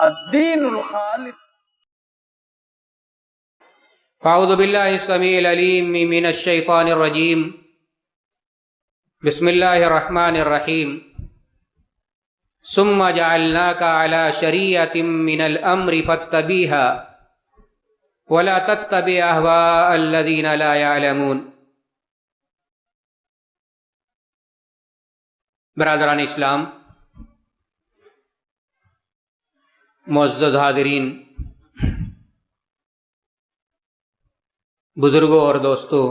الدین الخالص. اعوذ باللہ السمیع العلیم من الشیطان الرجیم. بسم اللہ الرحمن الرحیم. ثم جعلناک علی شریعۃ من الامر فاتبعها ولا تتبع اهواء الذین لا يعلمون. برادران اسلام، معزز حاضرین، بزرگوں اور دوستوں،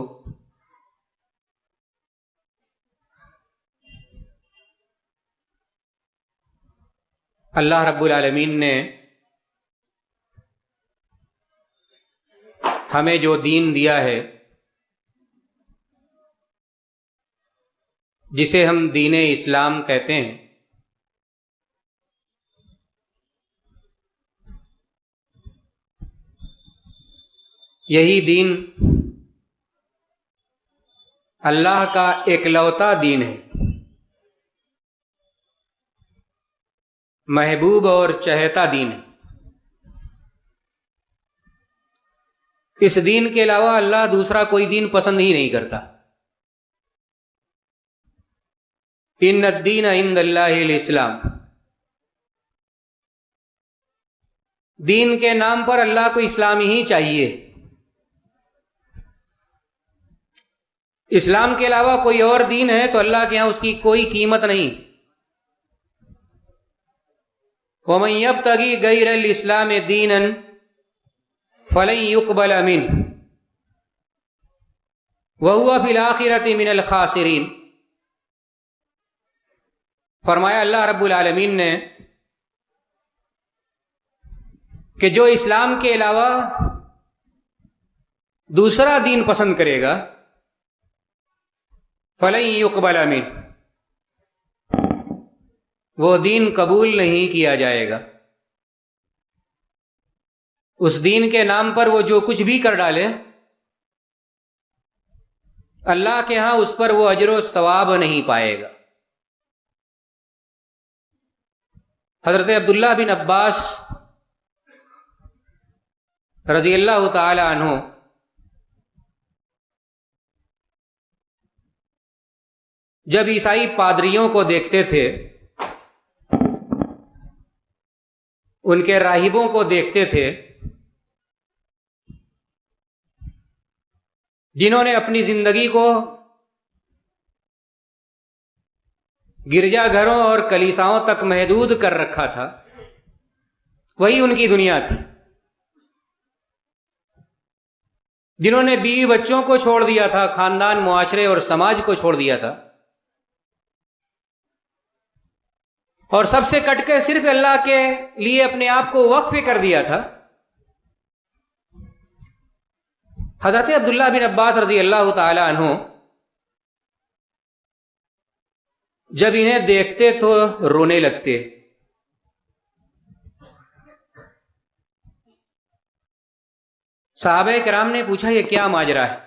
اللہ رب العالمین نے ہمیں جو دین دیا ہے، جسے ہم دین اسلام کہتے ہیں، یہی دین اللہ کا اکلوتا دین ہے، محبوب اور چہتا دین ہے. اس دین کے علاوہ اللہ دوسرا کوئی دین پسند ہی نہیں کرتا. ان الدین عند اللہ الاسلام. دین کے نام پر اللہ کو اسلام ہی چاہیے. اسلام کے علاوہ کوئی اور دین ہے تو اللہ کے ہاں اس کی کوئی قیمت نہیں. وَمَن يَبْتَغِي غَيْرَ الْإِسْلَامِ دِينًا فَلَن يُقْبَلَ مِنْهُ وَهُوَ فِي الْآخِرَةِ مِنَ الْخَاسِرِينَ. فرمایا اللہ رب العالمین نے کہ جو اسلام کے علاوہ دوسرا دین پسند کرے گا فَلَن يُقْبَلَ مِنْهُ، وہ دین قبول نہیں کیا جائے گا. اس دین کے نام پر وہ جو کچھ بھی کر ڈالے، اللہ کے ہاں اس پر وہ اجر و ثواب نہیں پائے گا. حضرت عبداللہ بن عباس رضی اللہ تعالی عنہ جب عیسائی پادریوں کو دیکھتے تھے، ان کے راہبوں کو دیکھتے تھے، جنہوں نے اپنی زندگی کو گرجا گھروں اور کلیساؤں تک محدود کر رکھا تھا، وہی ان کی دنیا تھی. جنہوں نے بیوی بچوں کو چھوڑ دیا تھا، خاندان، معاشرے اور سماج کو چھوڑ دیا تھا، اور سب سے کٹ کے صرف اللہ کے لیے اپنے آپ کو وقف کر دیا تھا. حضرت عبداللہ بن عباس رضی اللہ تعالی عنہ جب انہیں دیکھتے تو رونے لگتے. صحابہ کرام نے پوچھا یہ کیا ماجرا ہے؟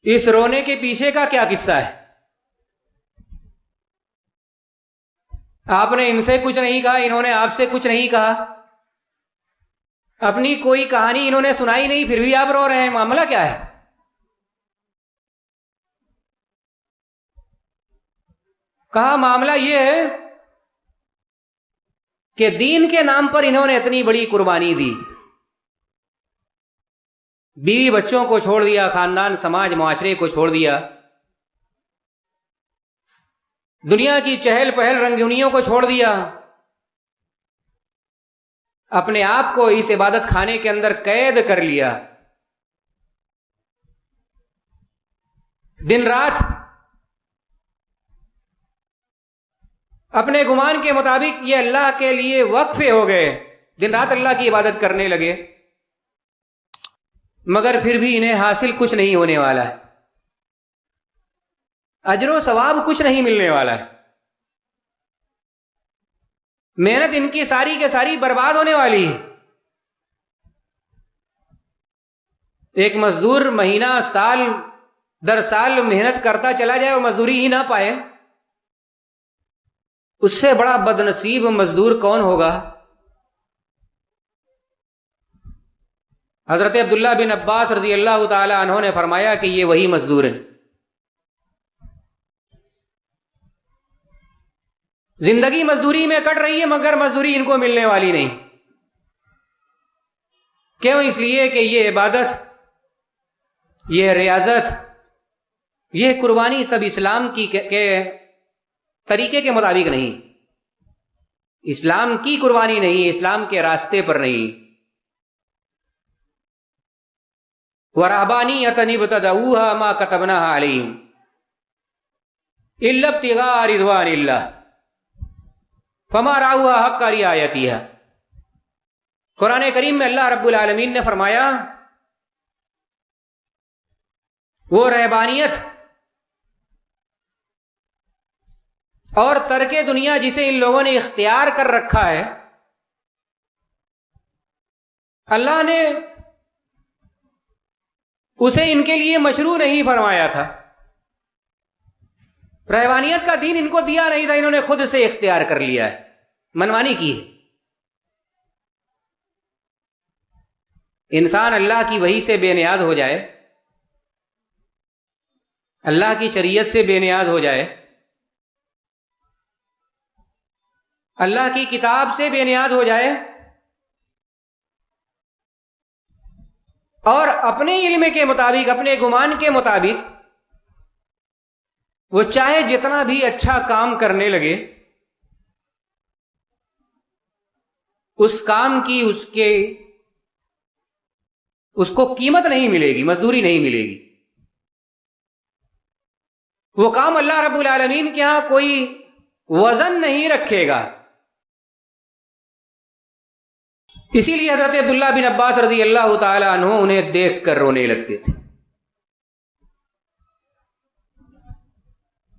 اس رونے کے پیچھے کا کیا قصہ ہے؟ آپ نے ان سے کچھ نہیں کہا، انہوں نے آپ سے کچھ نہیں کہا، اپنی کوئی کہانی انہوں نے سنائی نہیں، پھر بھی آپ رو رہے ہیں، معاملہ کیا ہے؟ کہا معاملہ یہ ہے کہ دین کے نام پر انہوں نے اتنی بڑی قربانی دی، بیوی بچوں کو چھوڑ دیا، خاندان، سماج، معاشرے کو چھوڑ دیا، دنیا کی چہل پہل رنگینیوں کو چھوڑ دیا، اپنے آپ کو اس عبادت خانے کے اندر قید کر لیا. دن رات اپنے گمان کے مطابق یہ اللہ کے لیے وقفے ہو گئے، دن رات اللہ کی عبادت کرنے لگے، مگر پھر بھی انہیں حاصل کچھ نہیں ہونے والا ہے، اجر و ثواب کچھ نہیں ملنے والا ہے. محنت ان کی ساری کے ساری برباد ہونے والی ہے. ایک مزدور مہینہ، سال در سال محنت کرتا چلا جائے اور مزدوری ہی نہ پائے، اس سے بڑا بد نصیب مزدور کون ہوگا؟ حضرت عبداللہ بن عباس رضی اللہ تعالی عنہ نے فرمایا کہ یہ وہی مزدور ہیں، زندگی مزدوری میں کٹ رہی ہے مگر مزدوری ان کو ملنے والی نہیں۔ کیوں؟ اس لیے کہ یہ عبادت، یہ ریاضت، یہ قربانی سب اسلام کے طریقے کے مطابق نہیں، اسلام کی قربانی نہیں، اسلام کے راستے پر نہیں۔ وَرَهْبَانِيَّةً ابْتَدَعُوهَا مَا كَتَبْنَاهَا عَلَيْهِمْ إِلَّا ابْتِغَاءَ رِضْوَانِ اللَّهِ فَمَا رَعَوْهَا حَقَّ رِعَایَتِهَا۔ قرآن کریم میں اللہ رب العالمین نے فرمایا وہ رہبانیت اور ترک دنیا جسے ان لوگوں نے اختیار کر رکھا ہے، اللہ نے اسے ان کے لیے مشروع نہیں فرمایا تھا۔ رہبانیت کا دین ان کو دیا نہیں تھا، انہوں نے خود سے اختیار کر لیا ہے، منمانی کی ہے۔ انسان اللہ کی وحی سے بے نیاز ہو جائے، اللہ کی شریعت سے بے نیاز ہو جائے، اللہ کی کتاب سے بے نیاز ہو جائے اور اپنے علم کے مطابق، اپنے گمان کے مطابق وہ چاہے جتنا بھی اچھا کام کرنے لگے، اس کام کی اس کو قیمت نہیں ملے گی، مزدوری نہیں ملے گی۔ وہ کام اللہ رب العالمین کے ہاں کوئی وزن نہیں رکھے گا۔ اسی لیے حضرت عبداللہ بن عباس رضی اللہ تعالی عنہ انہیں دیکھ کر رونے لگتے تھے۔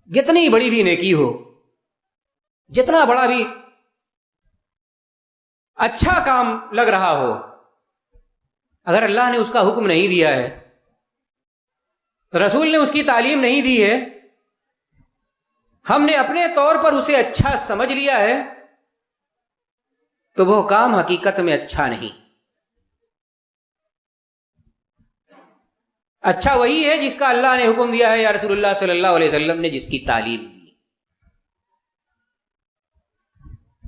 جتنی بڑی بھی نیکی ہو، جتنا بڑا بھی اچھا کام لگ رہا ہو، اگر اللہ نے اس کا حکم نہیں دیا ہے، رسول نے اس کی تعلیم نہیں دی ہے، ہم نے اپنے طور پر اسے اچھا سمجھ لیا ہے، تو وہ کام حقیقت میں اچھا نہیں۔ اچھا وہی ہے جس کا اللہ نے حکم دیا ہے یا رسول اللہ صلی اللہ علیہ وسلم نے جس کی تعلیم دی۔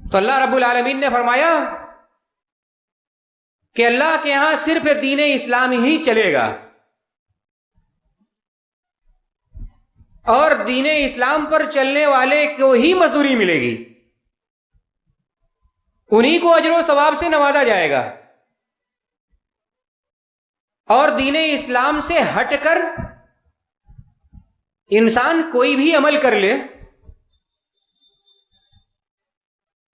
تو اللہ رب العالمین نے فرمایا کہ اللہ کے ہاں صرف دین اسلام ہی چلے گا، اور دین اسلام پر چلنے والے کو ہی مزدوری ملے گی، انہی کو اجر و ثواب سے نوازا جائے گا۔ اور دین اسلام سے ہٹ کر انسان کوئی بھی عمل کر لے،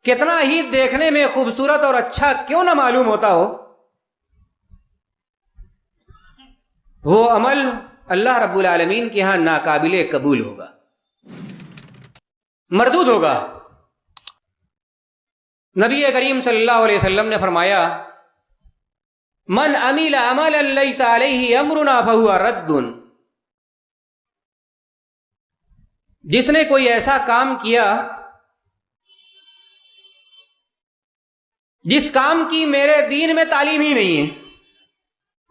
کتنا ہی دیکھنے میں خوبصورت اور اچھا کیوں نہ معلوم ہوتا ہو، وہ عمل اللہ رب العالمین کے ہاں ناقابل قبول ہوگا، مردود ہوگا۔ نبی کریم صلی اللہ علیہ وسلم نے فرمایا من عمل عملا لیس علیہ امرنا فہو رد۔ جس نے کوئی ایسا کام کیا جس کام کی میرے دین میں تعلیم ہی نہیں ہے،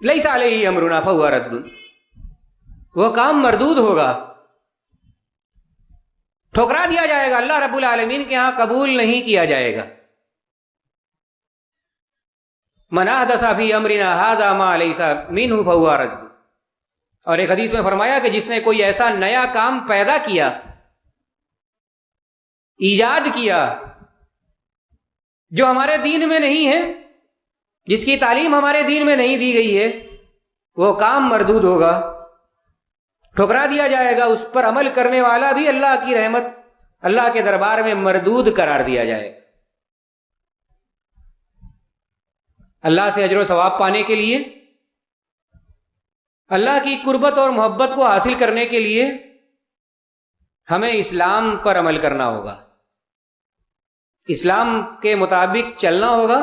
لیس علیہ امرنا فہو رد، وہ کام مردود ہوگا، ٹھکرا دیا جائے گا، اللہ رب العالمین کے ہاں قبول نہیں کیا جائے گا۔ من احدث فی امرنا ھذا ما لیس منہ فہو رد۔ اور ایک حدیث میں فرمایا کہ جس نے کوئی ایسا نیا کام پیدا کیا، ایجاد کیا جو ہمارے دین میں نہیں ہے، جس کی تعلیم ہمارے دین میں نہیں دی گئی ہے، وہ کام مردود ہوگا، ٹھکرا دیا جائے گا، اس پر عمل کرنے والا بھی اللہ کی رحمت، اللہ کے دربار میں مردود قرار دیا جائے گا۔ اللہ سے اجر و ثواب پانے کے لیے، اللہ کی قربت اور محبت کو حاصل کرنے کے لیے ہمیں اسلام پر عمل کرنا ہوگا، اسلام کے مطابق چلنا ہوگا،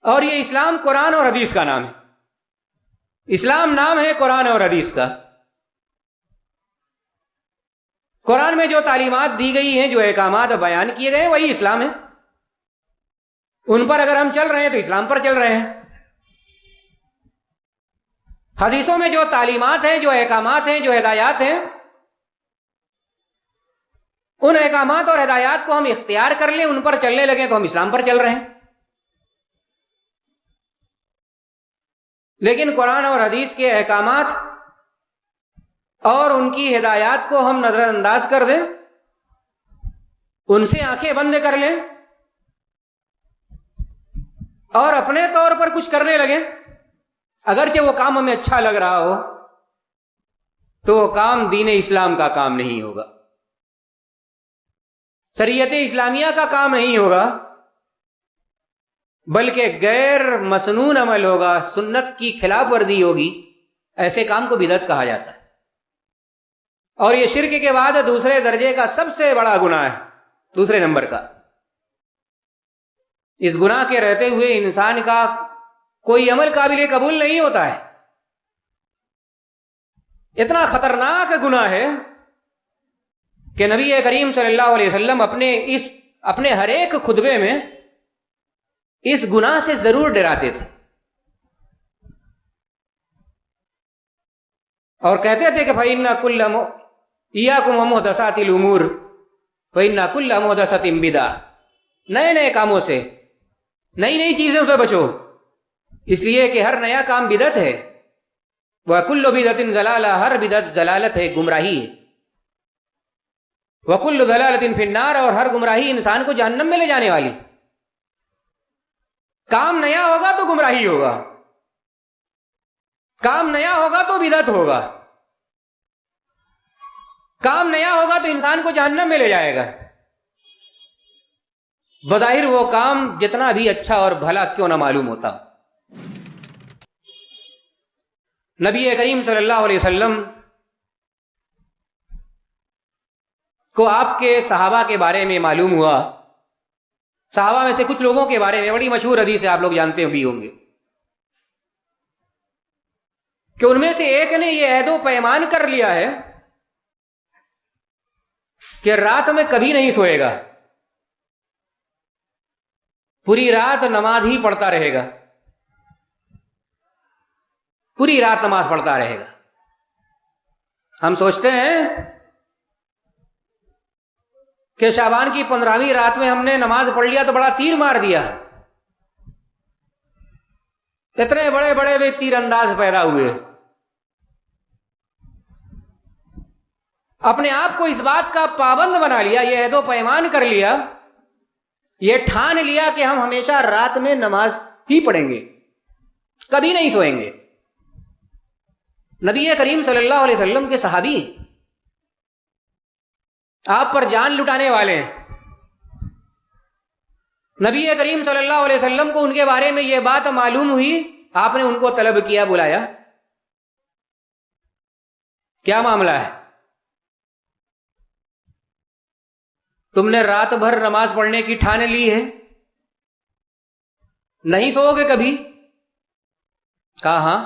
اور یہ اسلام قرآن اور حدیث کا نام ہے۔ اسلام نام ہے قرآن اور حدیث کا۔ قرآن میں جو تعلیمات دی گئی ہیں، جو احکامات بیان کیے گئے ہیں، وہی اسلام ہے. ان پر اگر ہم چل رہے ہیں تو اسلام پر چل رہے ہیں. حدیثوں میں جو تعلیمات ہیں، جو احکامات ہیں، جو ہدایات ہیں، ان احکامات اور ہدایات کو ہم اختیار کر لیں، ان پر چلنے لگیں تو ہم اسلام پر چل رہے ہیں. لیکن قرآن اور حدیث کے احکامات اور ان کی ہدایات کو ہم نظر انداز کر دیں، ان سے آنکھیں بند کر لیں اور اپنے طور پر کچھ کرنے لگیں، اگرچہ وہ کام ہمیں اچھا لگ رہا ہو، تو وہ کام دین اسلام کا کام نہیں ہوگا، شریعت اسلامیہ کا کام نہیں ہوگا، بلکہ غیر مسنون عمل ہوگا، سنت کی خلاف ورزی ہوگی. ایسے کام کو بدعت کہا جاتا ہے. اور یہ شرک کے بعد دوسرے درجے کا سب سے بڑا گناہ ہے، دوسرے نمبر کا. اس گناہ کے رہتے ہوئے انسان کا کوئی عمل قابل قبول نہیں ہوتا ہے. اتنا خطرناک گناہ ہے کہ نبی کریم صلی اللہ علیہ وسلم اپنے ہر ایک خطبے میں اس گناہ سے ضرور ڈراتے تھے اور کہتے تھے کہ فَإِنَّ كُلَّ إِيَّاكُمْ وَمُحْدَثَاتِ الْأُمُورِ فَإِنَّ كُلَّ مُحْدَثَةٍ بِدْعَةٌ. نئے نئے کاموں سے، نئی نئی چیزوں سے بچو، اس لیے کہ ہر نیا کام بدعت ہے. وَكُلُّ بِدْعَةٍ ضَلَالَةٌ، ہر بدعت ضلالت ہے، گمراہی ہے. وَكُلُّ ضَلَالَةٍ فِي النَّارِ، اور ہر گمراہی انسان کو جہنم میں لے جانے والی. کام نیا ہوگا تو گمراہی ہوگا، کام نیا ہوگا تو بدعت ہوگا، کام نیا ہوگا تو انسان کو جہنم میں لے جائے گا. بظاہر وہ کام جتنا بھی اچھا اور بھلا کیوں نہ معلوم ہوتا. نبی کریم صلی اللہ علیہ وسلم کو آپ کے صحابہ کے بارے میں معلوم ہوا. صحابہ میں سے کچھ لوگوں کے بارے میں بڑی مشہور حدیث ہے، آپ لوگ جانتے بھی ہوں گے، کہ ان میں سے ایک نے یہ عہد و پیمان کر لیا ہے کہ رات میں کبھی نہیں سوئے گا، پوری رات نماز ہی پڑھتا رہے گا، پوری رات نماز پڑھتا رہے گا. ہم سوچتے ہیں کہ شعبان کی 15ویں رات میں ہم نے نماز پڑھ لیا تو بڑا تیر مار دیا. اتنے بڑے بڑے بھی تیر انداز پیدا ہوئے. اپنے آپ کو اس بات کا پابند بنا لیا، یہ عہد و پیمان کر لیا، یہ ٹھان لیا کہ ہم ہمیشہ رات میں نماز ہی پڑھیں گے، کبھی نہیں سوئیں گے. نبی کریم صلی اللہ علیہ وسلم کے صحابی، آپ پر جان لٹانے والے ہیں. نبی کریم صلی اللہ علیہ وسلم کو ان کے بارے میں یہ بات معلوم ہوئی، آپ نے ان کو طلب کیا، بلایا. کیا معاملہ ہے؟ تم نے رات بھر نماز پڑھنے کی ٹھان لی ہے، نہیں سو گے کبھی؟ کہا ہاں.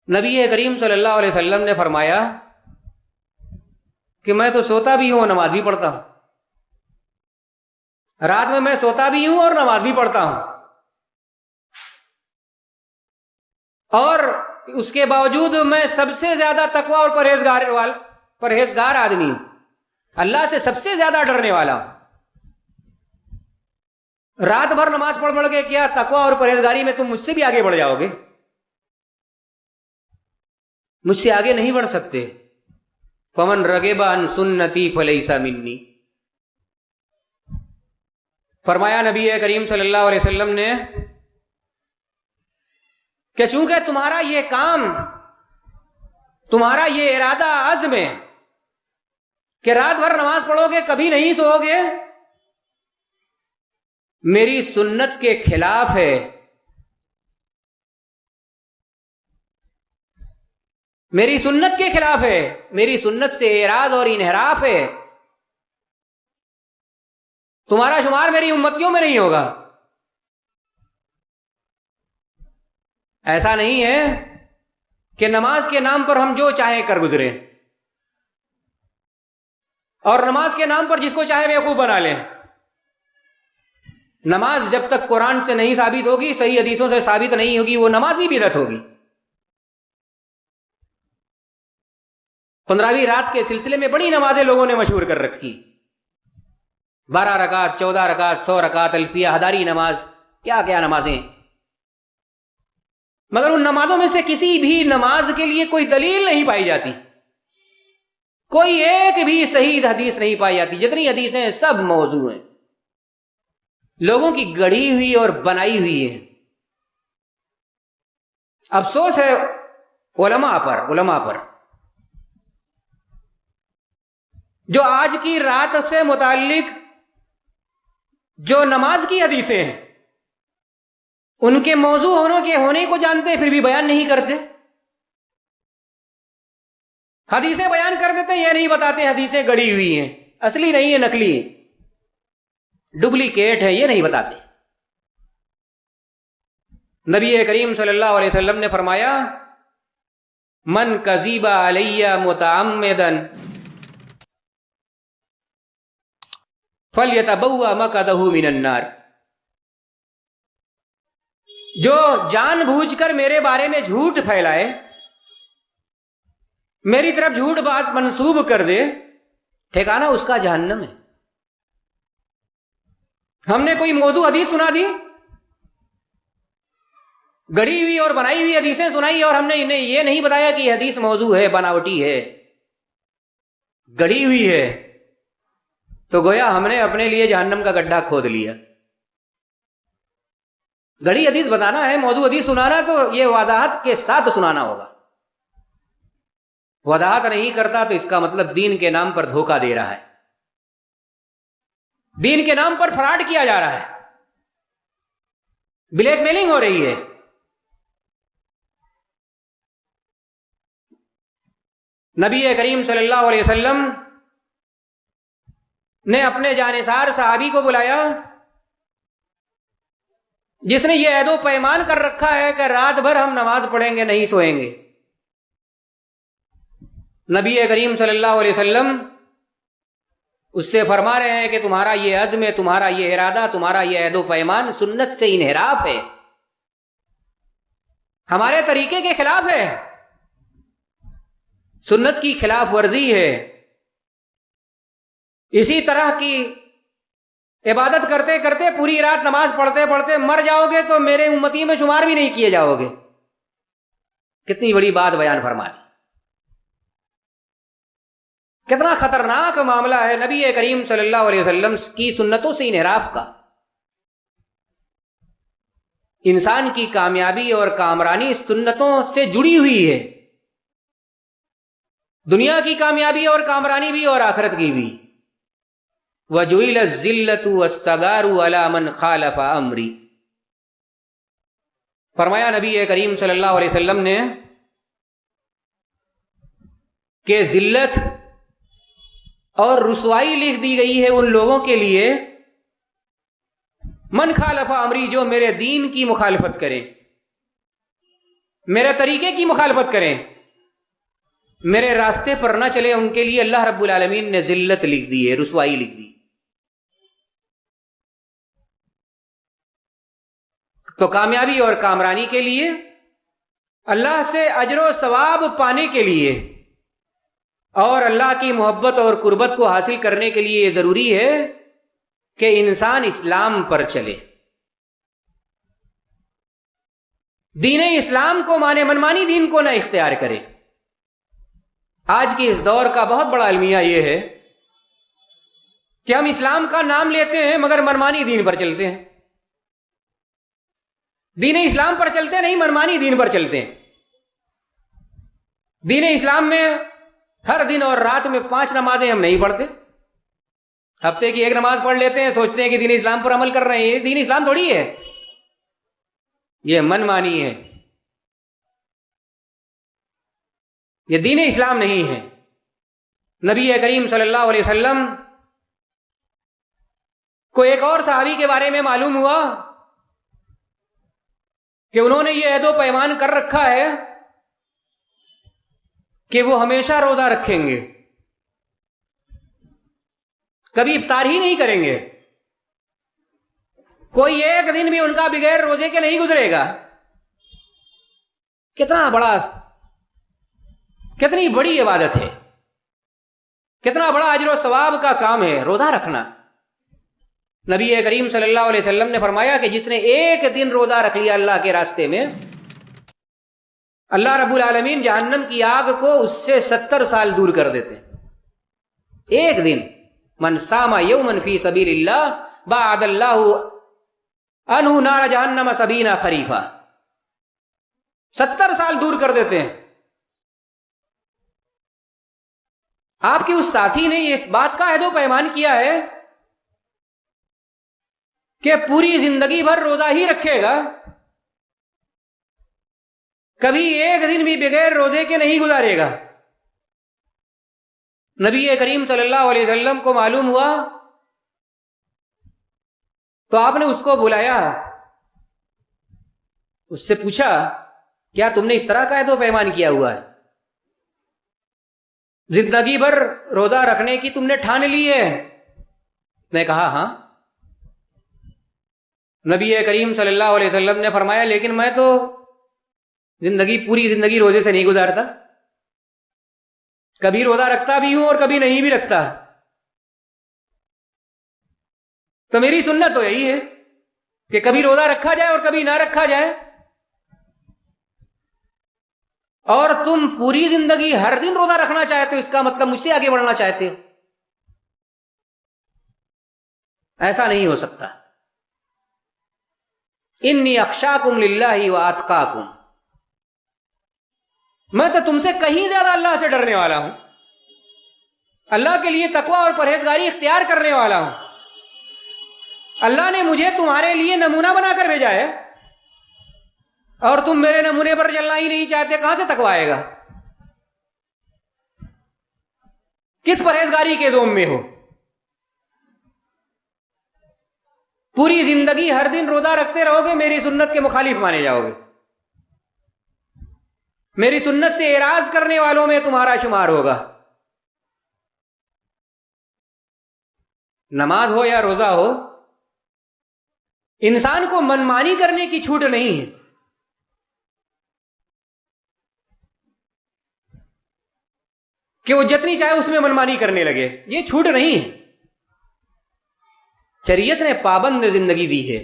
نبی کریم صلی اللہ علیہ وسلم نے فرمایا کہ میں تو سوتا بھی ہوں اور نماز بھی پڑھتا ہوں. رات میں سوتا بھی ہوں اور نماز بھی پڑھتا ہوں، اور اس کے باوجود میں سب سے زیادہ تقوی اور پرہیزگار آدمی ہوں، اللہ سے سب سے زیادہ ڈرنے والا ہوں. رات بھر نماز پڑھ کے کیا تقوی اور پرہیزگاری میں تم مجھ سے بھی آگے بڑھ جاؤ گے؟ مجھ سے آگے نہیں بڑھ سکتے. فمن رغب عن سنتی فلیس منی. فرمایا نبی کریم صلی اللہ علیہ وسلم نے کہ چونکہ تمہارا یہ کام، تمہارا یہ ارادہ عزم ہے کہ رات بھر نماز پڑھو گے، کبھی نہیں سو گے، میری سنت کے خلاف ہے. میری سنت کے خلاف ہے، میری سنت سے اعراض اور انحراف ہے. تمہارا شمار میری امتیوں میں نہیں ہوگا. ایسا نہیں ہے کہ نماز کے نام پر ہم جو چاہے کر گزرے. اور نماز کے نام پر جس کو چاہے بیوقوف بنا لیں. نماز جب تک قرآن سے نہیں ثابت ہوگی، صحیح حدیثوں سے ثابت نہیں ہوگی، وہ نماز بھی بدعت ہوگی. 15ویں رات کے سلسلے میں بڑی نمازیں لوگوں نے مشہور کر رکھی، 12 رکعت، 14 رکعت، 100 رکعت، الفیہ، ہداری نماز، کیا کیا نمازیں. مگر ان نمازوں میں سے کسی بھی نماز کے لیے کوئی دلیل نہیں پائی جاتی، کوئی ایک بھی صحیح حدیث نہیں پائی جاتی. جتنی حدیثیں ہیں سب موضوع ہیں، لوگوں کی گڑھی ہوئی اور بنائی ہوئی ہے. افسوس ہے علماء پر جو آج کی رات سے متعلق جو نماز کی حدیثیں ہیں ان کے موضوع ہونے کو جانتے پھر بھی بیان نہیں کرتے. حدیثیں بیان کر دیتے، یہ نہیں بتاتے حدیثیں گڑھی ہوئی ہیں، اصلی نہیں ہے، نقلی ہے، ڈپلیکیٹ ہے، یہ نہیں بتاتے. نبی کریم صلی اللہ علیہ وسلم نے فرمایا من کذب علی متعمدا فلیتبوأ مقعدہ من النار. جو جان بوجھ کر میرے بارے میں جھوٹ پھیلائے، میری طرف جھوٹ بات منسوب کر دے، ٹھکانہ اس کا جہنم ہے. ہم نے کوئی موضوع حدیث سنا دی، گڑھی ہوئی اور بنائی ہوئی حدیثیں سنائی، اور ہم نے انہیں یہ نہیں بتایا کہ یہ حدیث موضوع ہے، بناوٹی ہے، گڑھی ہوئی ہے، تو گویا ہم نے اپنے لیے جہنم کا گڈھا کھود لیا. گڑھی حدیث بتانا ہے، موضوع حدیث سنانا، تو یہ وضاحت کے ساتھ سنانا ہوگا. وضاحت نہیں کرتا تو اس کا مطلب دین کے نام پر دھوکہ دے رہا ہے، دین کے نام پر فراڈ کیا جا رہا ہے، بلیک میلنگ ہو رہی ہے. نبی کریم صلی اللہ علیہ وسلم نے اپنے جانثار صحابی کو بلایا جس نے یہ عہد و پیمان کر رکھا ہے کہ رات بھر ہم نماز پڑھیں گے، نہیں سوئیں گے. نبی کریم صلی اللہ علیہ وسلم اس سے فرما رہے ہیں کہ تمہارا یہ عزم ہے، تمہارا یہ ارادہ، تمہارا یہ عہد و پیمان سنت سے انحراف ہے، ہمارے طریقے کے خلاف ہے، سنت کی خلاف ورزی ہے. اسی طرح کی عبادت کرتے کرتے پوری رات نماز پڑھتے پڑھتے مر جاؤ گے تو میرے امتی میں شمار بھی نہیں کیے جاؤ گے. کتنی بڑی بات بیان فرما دی، کتنا خطرناک معاملہ ہے نبی کریم صلی اللہ علیہ وسلم کی سنتوں سے انحراف کا. انسان کی کامیابی اور کامرانی سنتوں سے جڑی ہوئی ہے، دنیا کی کامیابی اور کامرانی بھی اور آخرت کی بھی. وَجُعِلَ الذِّلَّةُ وَالصَّغَارُ عَلَى مَنْ خَالَفَ أَمْرِي. فرمایا نبی کریم صلی اللہ علیہ وسلم نے کہ ذلت اور رسوائی لکھ دی گئی ہے ان لوگوں کے لیے من خالف امری، جو میرے دین کی مخالفت کریں، میرے طریقے کی مخالفت کریں، میرے راستے پر نہ چلے، ان کے لیے اللہ رب العالمین نے ذلت لکھ دی ہے، رسوائی لکھ دی. تو کامیابی اور کامرانی کے لیے، اللہ سے اجر و ثواب پانے کے لیے اور اللہ کی محبت اور قربت کو حاصل کرنے کے لیے یہ ضروری ہے کہ انسان اسلام پر چلے، دین اسلام کو مانے، منمانی دین کو نہ اختیار کرے. آج کے اس دور کا بہت بڑا المیہ یہ ہے کہ ہم اسلام کا نام لیتے ہیں مگر منمانی دین پر چلتے ہیں، دین اسلام پر چلتے نہیں، منمانی دین پر چلتے ہیں. دین اسلام میں ہر دن اور رات میں 5 نمازیں ہم نہیں پڑھتے، ہفتے کی 1 نماز پڑھ لیتے ہیں، سوچتے ہیں کہ دین اسلام پر عمل کر رہے ہیں. یہ دین اسلام تھوڑی ہے، یہ منمانی ہے، یہ دین اسلام نہیں ہے. نبی کریم صلی اللہ علیہ وسلم کو ایک اور صحابی کے بارے میں معلوم ہوا کہ انہوں نے یہ عہد و پیمان کر رکھا ہے کہ وہ ہمیشہ روزہ رکھیں گے. کبھی افطار ہی نہیں کریں گے. کوئی ایک دن بھی ان کا بغیر روزے کے نہیں گزرے گا. کتنی بڑی عبادت ہے، کتنا بڑا اجر و ثواب کا کام ہے روزہ رکھنا. نبی کریم صلی اللہ علیہ وسلم نے فرمایا کہ جس نے ایک دن روزہ رکھ لیا اللہ کے راستے میں، اللہ رب العالمین جہنم کی آگ کو اس سے 70 سال دور کر دیتے ہیں. ایک دن. من صام یوما فی سبیل اللہ بعد اللہ عنہ نار جہنم 70 خریفا. 70 سال دور کر دیتے ہیں. آپ کے اس ساتھی نے اس بات کا عہد و پیمان کیا ہے کہ پوری زندگی بھر روزہ ہی رکھے گا، کبھی ایک دن بھی بغیر روزے کے نہیں گزارے گا. نبی کریم صلی اللہ علیہ وسلم کو معلوم ہوا تو آپ نے اس کو بلایا، اس سے پوچھا کیا تم نے اس طرح کا عہد و پیمان کیا ہوا ہے؟ زندگی بھر روزہ رکھنے کی تم نے ٹھان لی ہے؟ نے کہا ہاں. نبی کریم صلی اللہ علیہ وسلم نے فرمایا لیکن میں تو پوری زندگی روزے سے نہیں گزارتا، کبھی روزہ رکھتا بھی ہوں اور کبھی نہیں بھی رکھتا. تو میری سنت تو یہی ہے کہ کبھی روزہ رکھا جائے اور کبھی نہ رکھا جائے. اور تم پوری زندگی ہر دن روزہ رکھنا چاہتے ہو، اس کا مطلب مجھ سے آگے بڑھنا چاہتے ہو. ایسا نہیں ہو سکتا. انی اخشاکم للہ واتقاکم، میں تو تم سے کہیں زیادہ اللہ سے ڈرنے والا ہوں، اللہ کے لیے تقوی اور پرہیزگاری اختیار کرنے والا ہوں. اللہ نے مجھے تمہارے لیے نمونہ بنا کر بھیجا ہے اور تم میرے نمونے پر چلنا ہی نہیں چاہتے. کہاں سے تقوی آئے گا؟ کس پرہیزگاری کے زوم میں ہو؟ پوری زندگی ہر دن روزہ رکھتے رہو گے، میری سنت کے مخالف مانے جاؤ گے، میری سنت سے اعراض کرنے والوں میں تمہارا شمار ہوگا. نماز ہو یا روزہ ہو، انسان کو منمانی کرنے کی چھوٹ نہیں ہے. کہ وہ جتنی چاہے اس میں منمانی کرنے لگے، یہ چھوٹ نہیں ہے. شریعت نے پابند زندگی دی ہے،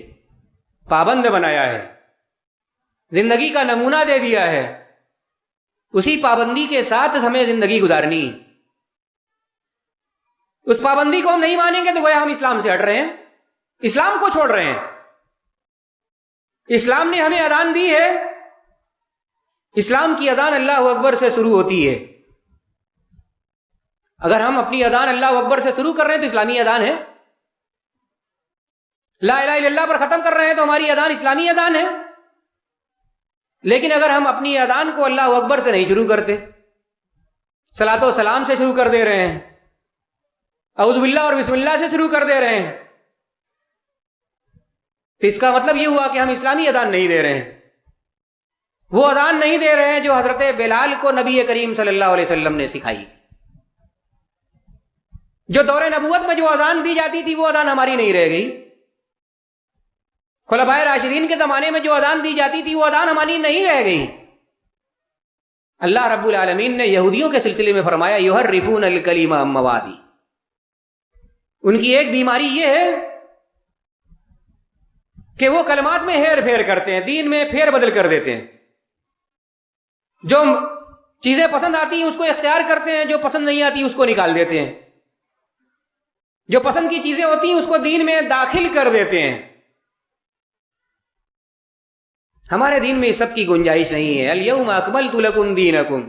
پابند بنایا ہے، زندگی کا نمونہ دے دیا ہے. اسی پابندی کے ساتھ ہمیں زندگی گزارنی. اس پابندی کو ہم نہیں مانیں گے تو گویا ہم اسلام سے ہٹ رہے ہیں، اسلام کو چھوڑ رہے ہیں. اسلام نے ہمیں اذان دی ہے، اسلام کی اذان اللہ اکبر سے شروع ہوتی ہے. اگر ہم اپنی اذان اللہ اکبر سے شروع کر رہے ہیں تو اسلامی اذان ہے. لا الہ الا اللہ پر ختم کر رہے ہیں تو ہماری اذان اسلامی اذان ہے. لیکن اگر ہم اپنی اذان کو اللہ اکبر سے نہیں شروع کرتے، صلاۃ و سلام سے شروع کر دے رہے ہیں، اعوذ باللہ اور بسم اللہ سے شروع کر دے رہے ہیں، تو اس کا مطلب یہ ہوا کہ ہم اسلامی اذان نہیں دے رہے ہیں. وہ اذان نہیں دے رہے ہیں جو حضرت بلال کو نبی کریم صلی اللہ علیہ وسلم نے سکھائی. جو دور نبوت میں جو اذان دی جاتی تھی وہ اذان ہماری نہیں رہ گئی. خلفائے راشدین کے زمانے میں جو اذان دی جاتی تھی وہ اذان ہماری نہیں رہ گئی. اللہ رب العالمین نے یہودیوں کے سلسلے میں فرمایا یحرفون الکلم عن مواضع. ان کی ایک بیماری یہ ہے کہ وہ کلمات میں ہیر پھیر کرتے ہیں، دین میں پھیر بدل کر دیتے ہیں. جو چیزیں پسند آتی ہیں اس کو اختیار کرتے ہیں، جو پسند نہیں آتی اس کو نکال دیتے ہیں. جو پسند کی چیزیں ہوتی ہیں اس کو دین میں داخل کر دیتے ہیں. ہمارے دین میں اس سب کی گنجائش نہیں ہے. الیوم اکملت لکم دینکم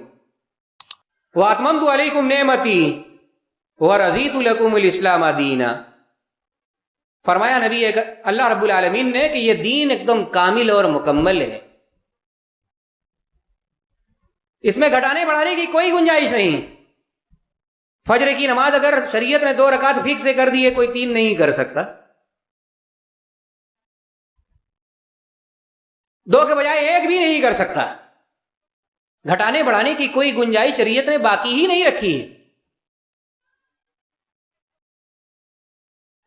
واتممت علیکم نعمتی ورضیت لکم الاسلام دینا. فرمایا نبی اللہ رب العالمین نے کہ یہ دین ایک دم کامل اور مکمل ہے، اس میں گھٹانے بڑھانے کی کوئی گنجائش نہیں. فجر کی نماز اگر شریعت نے 2 رکعت ٹھیک سے کر دی ہے، کوئی 3 نہیں کر سکتا. 2 کے بجائے 1 بھی نہیں کر سکتا. گھٹانے بڑھانے کی کوئی گنجائش شریعت نے باقی ہی نہیں رکھی.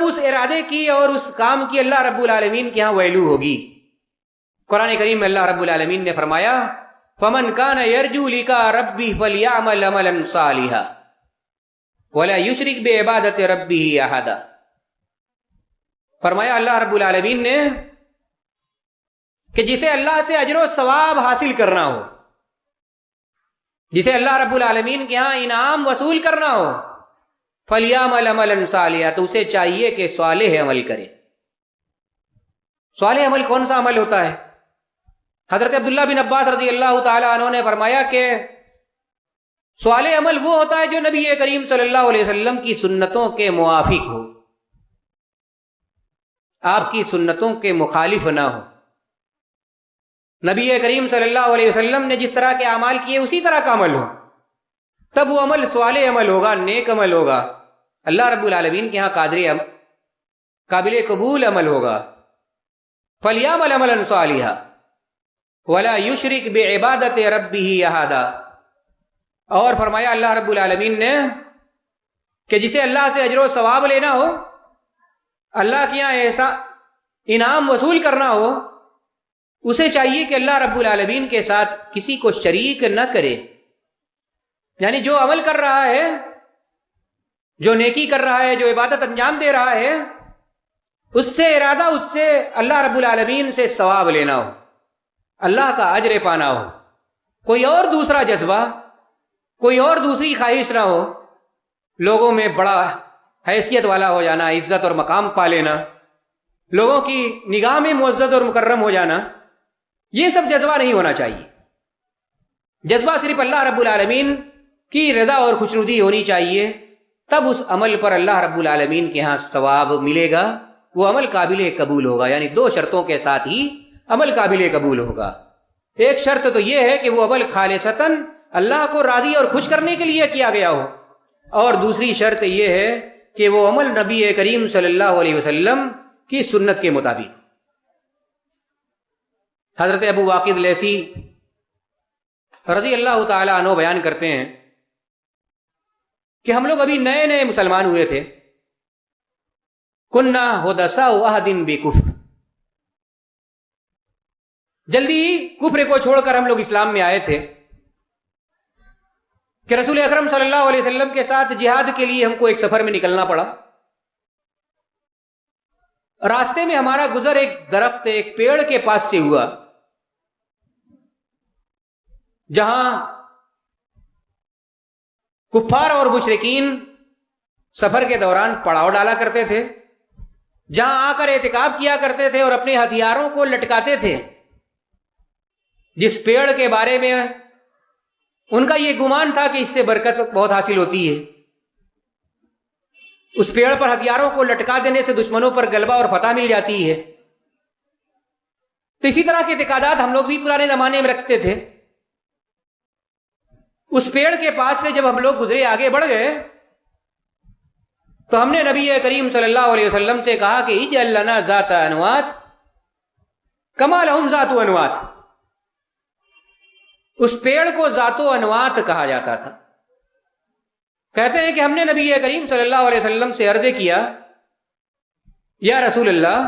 تب اس ارادے کی اور اس کام کی اللہ رب العالمین کے ہاں ویلو ہوگی۔ قرآن کریم میں اللہ رب العالمین نے فرمایا فَمَنْ كَانَ يَرْجُو لِقَاءَ رَبِّهِ فَلْيَعْمَلْ عَمَلًا صَالِحًا وَلَا يُشْرِكْ بِعِبَادَةِ رَبِّهِ أَحَدًا۔ فرمایا اللہ رب العالمین نے کہ جسے اللہ سے اجر و ثواب حاصل کرنا ہو، جسے اللہ رب العالمین کے ہاں انعام وصول کرنا ہو، فَلْيَعْمَلْ عَمَلًا صَالِحًا، تو اسے چاہیے کہ صالح عمل کرے۔ صالح عمل کون سا عمل ہوتا ہے؟ حضرت عبداللہ بن عباس رضی اللہ تعالی عنہ نے فرمایا کہ صالح عمل وہ ہوتا ہے جو نبی کریم صلی اللہ علیہ وسلم کی سنتوں کے موافق ہو، آپ کی سنتوں کے مخالف نہ ہو۔ نبی کریم صلی اللہ علیہ وسلم نے جس طرح کے اعمال کیے اسی طرح کا عمل ہو، تب وہ عمل صالح عمل ہوگا، نیک عمل ہوگا، اللہ رب العالمین کے ہاں قابل قبول عمل ہوگا۔ فَلْيَعْمَلْ عَمَلًا صَالِحًا وَلَا يُشْرِكْ بِعِبَادَةِ رَبِّهِ أَحَدًا، اور فرمایا اللہ رب العالمین نے کہ جسے اللہ سے اجر و ثواب لینا ہو، اللہ کے یہاں ایسا انعام وصول کرنا ہو، اسے چاہیے کہ اللہ رب العالمین کے ساتھ کسی کو شریک نہ کرے۔ یعنی جو عمل کر رہا ہے، جو نیکی کر رہا ہے، جو عبادت انجام دے رہا ہے، اس سے ارادہ اس سے اللہ رب العالمین سے ثواب لینا ہو، اللہ کا اجر پانا ہو، کوئی اور دوسرا جذبہ، کوئی اور دوسری خواہش نہ ہو، لوگوں میں بڑا حیثیت والا ہو جانا، عزت اور مقام پا لینا، لوگوں کی نگاہ میں معزز اور مکرم ہو جانا، یہ سب جذبہ نہیں ہونا چاہیے۔ جذبہ صرف اللہ رب العالمین کی رضا اور خوشنودی ہونی چاہیے، تب اس عمل پر اللہ رب العالمین کے ہاں ثواب ملے گا، وہ عمل قابل قبول ہوگا۔ یعنی دو شرطوں کے ساتھ ہی عمل قابل قبول ہوگا۔ ایک شرط تو یہ ہے کہ وہ عمل خالصتاً اللہ کو راضی اور خوش کرنے کے لیے کیا گیا ہو، اور دوسری شرط یہ ہے کہ وہ عمل نبی کریم صلی اللہ علیہ وسلم کی سنت کے مطابق۔ حضرت ابو واقد لیثی رضی اللہ تعالی عنہ بیان کرتے ہیں کہ ہم لوگ ابھی نئے نئے مسلمان ہوئے تھے، کننا حدثاء عہد بکفر، جلدی ہی کفر کو چھوڑ کر ہم لوگ اسلام میں آئے تھے کہ رسول اکرم صلی اللہ علیہ وسلم کے ساتھ جہاد کے لیے ہم کو ایک سفر میں نکلنا پڑا۔ راستے میں ہمارا گزر ایک درخت، ایک پیڑ کے پاس سے ہوا جہاں کفار اور مشرکین سفر کے دوران پڑاؤ ڈالا کرتے تھے، جہاں آ کر اعتکاف کیا کرتے تھے اور اپنے ہتھیاروں کو لٹکاتے تھے۔ جس پیڑ کے بارے میں ان کا یہ گمان تھا کہ اس سے برکت بہت حاصل ہوتی ہے، اس پیڑ پر ہتھیاروں کو لٹکا دینے سے دشمنوں پر غلبہ اور فتح مل جاتی ہے۔ تو اسی طرح کے اعتقادات ہم لوگ بھی پرانے زمانے میں رکھتے تھے۔ اس پیڑ کے پاس سے جب ہم لوگ گزرے، آگے بڑھ گئے، تو ہم نے نبی کریم صلی اللہ علیہ وسلم سے کہا کہ اجعل لنا ذات انوات کما لہم ذات انوات۔ اس پیڑ کو ذات و انوات کہا جاتا تھا۔ کہتے ہیں کہ ہم نے نبی کریم صلی اللہ علیہ وسلم سے عرض کیا، یا رسول اللہ،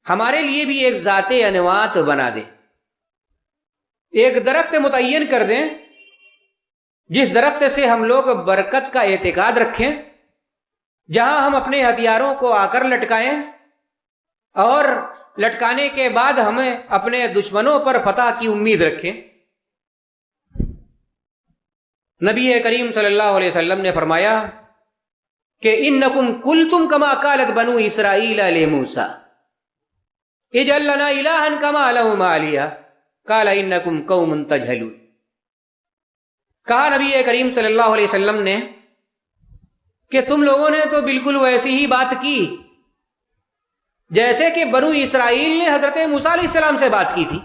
ہمارے لیے بھی ایک ذات انوات بنا دے، ایک درخت متعین کر دیں جس درخت سے ہم لوگ برکت کا اعتقاد رکھیں، جہاں ہم اپنے ہتھیاروں کو آ کر لٹکائیں، اور لٹکانے کے بعد ہمیں اپنے دشمنوں پر فتح کی امید رکھیں۔ نبی کریم صلی اللہ علیہ وسلم نے فرمایا کہ انکم قلتم کما قالت بنو اسرائیل لموسیٰ اجعل لنا الہا کما لہم آلہہ قال انکم قوم تجہلون۔ کہا نبی کریم صلی اللہ علیہ وسلم نے کہ تم لوگوں نے تو بالکل ویسی ہی بات کی جیسے کہ بنو اسرائیل نے حضرت موسیٰ علیہ السلام سے بات کی تھی۔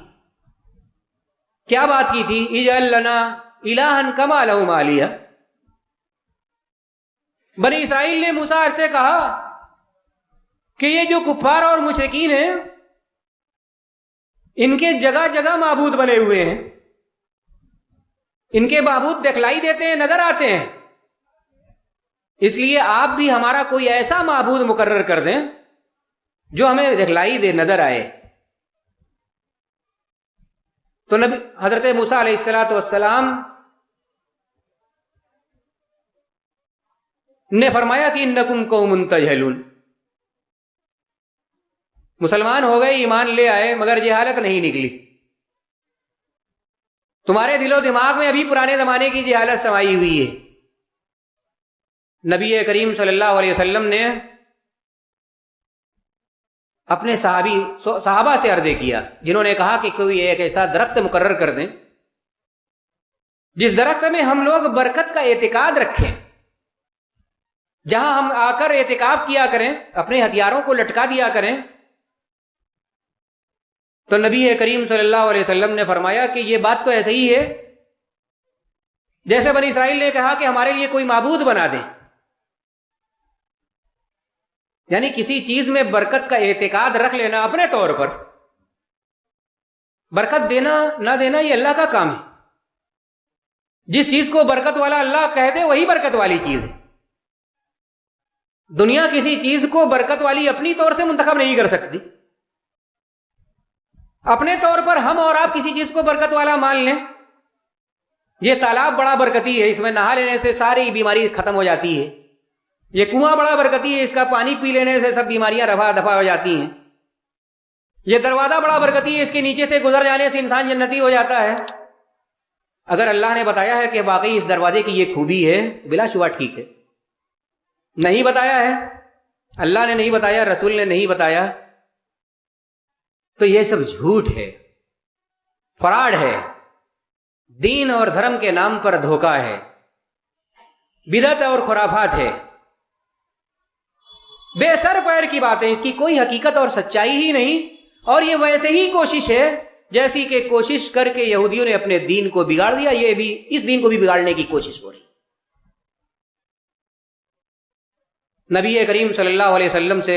کیا بات کی تھی؟ اجعل لنا الہا کما لہم آلہہ۔ بنی اسرائیل نے موسیٰ سے کہا کہ یہ جو کفار اور مشرکین ہیں، ان کے جگہ جگہ معبود بنے ہوئے ہیں، ان کے معبود دکھلائی دیتے ہیں، نظر آتے ہیں، اس لیے آپ بھی ہمارا کوئی ایسا معبود مقرر کر دیں جو ہمیں دکھلائی دے، نظر آئے۔ تو نبی حضرت موسیٰ علیہ السلام نے فرمایا کہ انکم قوم تجہلون، مسلمان ہو گئے، ایمان لے آئے، مگر جہالت نہیں نکلی، تمہارے دل و دماغ میں ابھی پرانے زمانے کی جہالت سمائی ہوئی ہے۔ نبی کریم صلی اللہ علیہ وسلم نے اپنے صحابہ سے عرض کیا، جنہوں نے کہا کہ کوئی ایک ایسا درخت مقرر کر دیں جس درخت میں ہم لوگ برکت کا اعتقاد رکھیں، جہاں ہم آ کر اعتکاف کیا کریں، اپنے ہتھیاروں کو لٹکا دیا کریں۔ تو نبی کریم صلی اللہ علیہ وسلم نے فرمایا کہ یہ بات تو ایسے ہی ہے جیسے بنی اسرائیل نے کہا کہ ہمارے لیے کوئی معبود بنا دیں، یعنی کسی چیز میں برکت کا اعتقاد رکھ لینا اپنے طور پر، برکت دینا نہ دینا یہ اللہ کا کام ہے، جس چیز کو برکت والا اللہ کہہ دے وہی برکت والی چیز ہے۔ دنیا کسی چیز کو برکت والی اپنی طور سے منتخب نہیں کر سکتی، اپنے طور پر ہم اور آپ کسی چیز کو برکت والا مان لیں، یہ تالاب بڑا برکتی ہے، اس میں نہا لینے سے ساری بیماری ختم ہو جاتی ہے، یہ کنواں بڑا برکتی ہے، اس کا پانی پی لینے سے سب بیماریاں رفع دفع ہو جاتی ہیں، یہ دروازہ بڑا برکتی ہے، اس کے نیچے سے گزر جانے سے انسان جنتی ہو جاتا ہے۔ اگر اللہ نے بتایا ہے کہ واقعی اس دروازے کی یہ خوبی ہے، بلا شبہ ٹھیک ہے، نہیں بتایا ہے، اللہ نے نہیں بتایا، رسول نے نہیں بتایا، تو یہ سب جھوٹ ہے، فراڈ ہے، دین اور دھرم کے نام پر دھوکہ ہے، بدعت اور خرافات ہے، بے سر پیر کی باتیں، اس کی کوئی حقیقت اور سچائی ہی نہیں، اور یہ ویسے ہی کوشش ہے جیسی کہ کوشش کر کے یہودیوں نے اپنے دین کو بگاڑ دیا، یہ بھی اس دین کو بھی بگاڑنے کی کوشش ہو رہی۔ نبی کریم صلی اللہ علیہ وسلم سے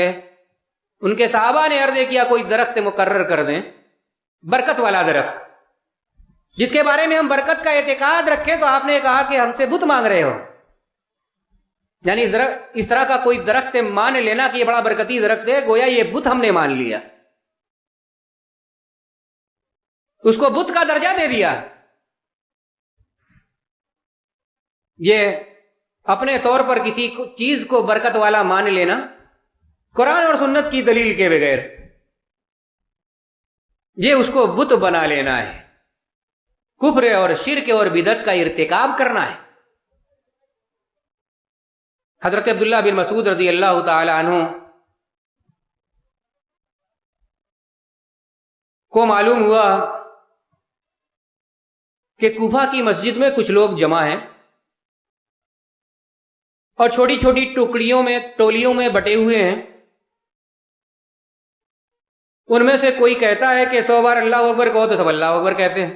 ان کے صحابہ نے عرض کیا کوئی درخت مقرر کر دیں، برکت والا درخت جس کے بارے میں ہم برکت کا اعتقاد رکھیں، تو آپ نے کہا کہ ہم سے بت مانگ رہے ہو، یعنی اس طرح کا کوئی درخت مان لینا کہ یہ بڑا برکتی درخت ہے، گویا یہ بت ہم نے مان لیا، اس کو بت کا درجہ دے دیا۔ یہ اپنے طور پر کسی چیز کو برکت والا مان لینا قرآن اور سنت کی دلیل کے بغیر، یہ اس کو بت بنا لینا ہے، کفر اور شرک اور بدعت کا ارتکاب کرنا ہے۔ حضرت عبداللہ بن مسعود رضی اللہ تعالی عنہ کو معلوم ہوا کہ کوفہ کی مسجد میں کچھ لوگ جمع ہیں اور چھوٹی چھوٹی ٹولیوں میں بٹے ہوئے ہیں، ان میں سے کوئی کہتا ہے کہ 100 بار اللہ اکبر کہو تو سب اللہ اکبر کہتے ہیں،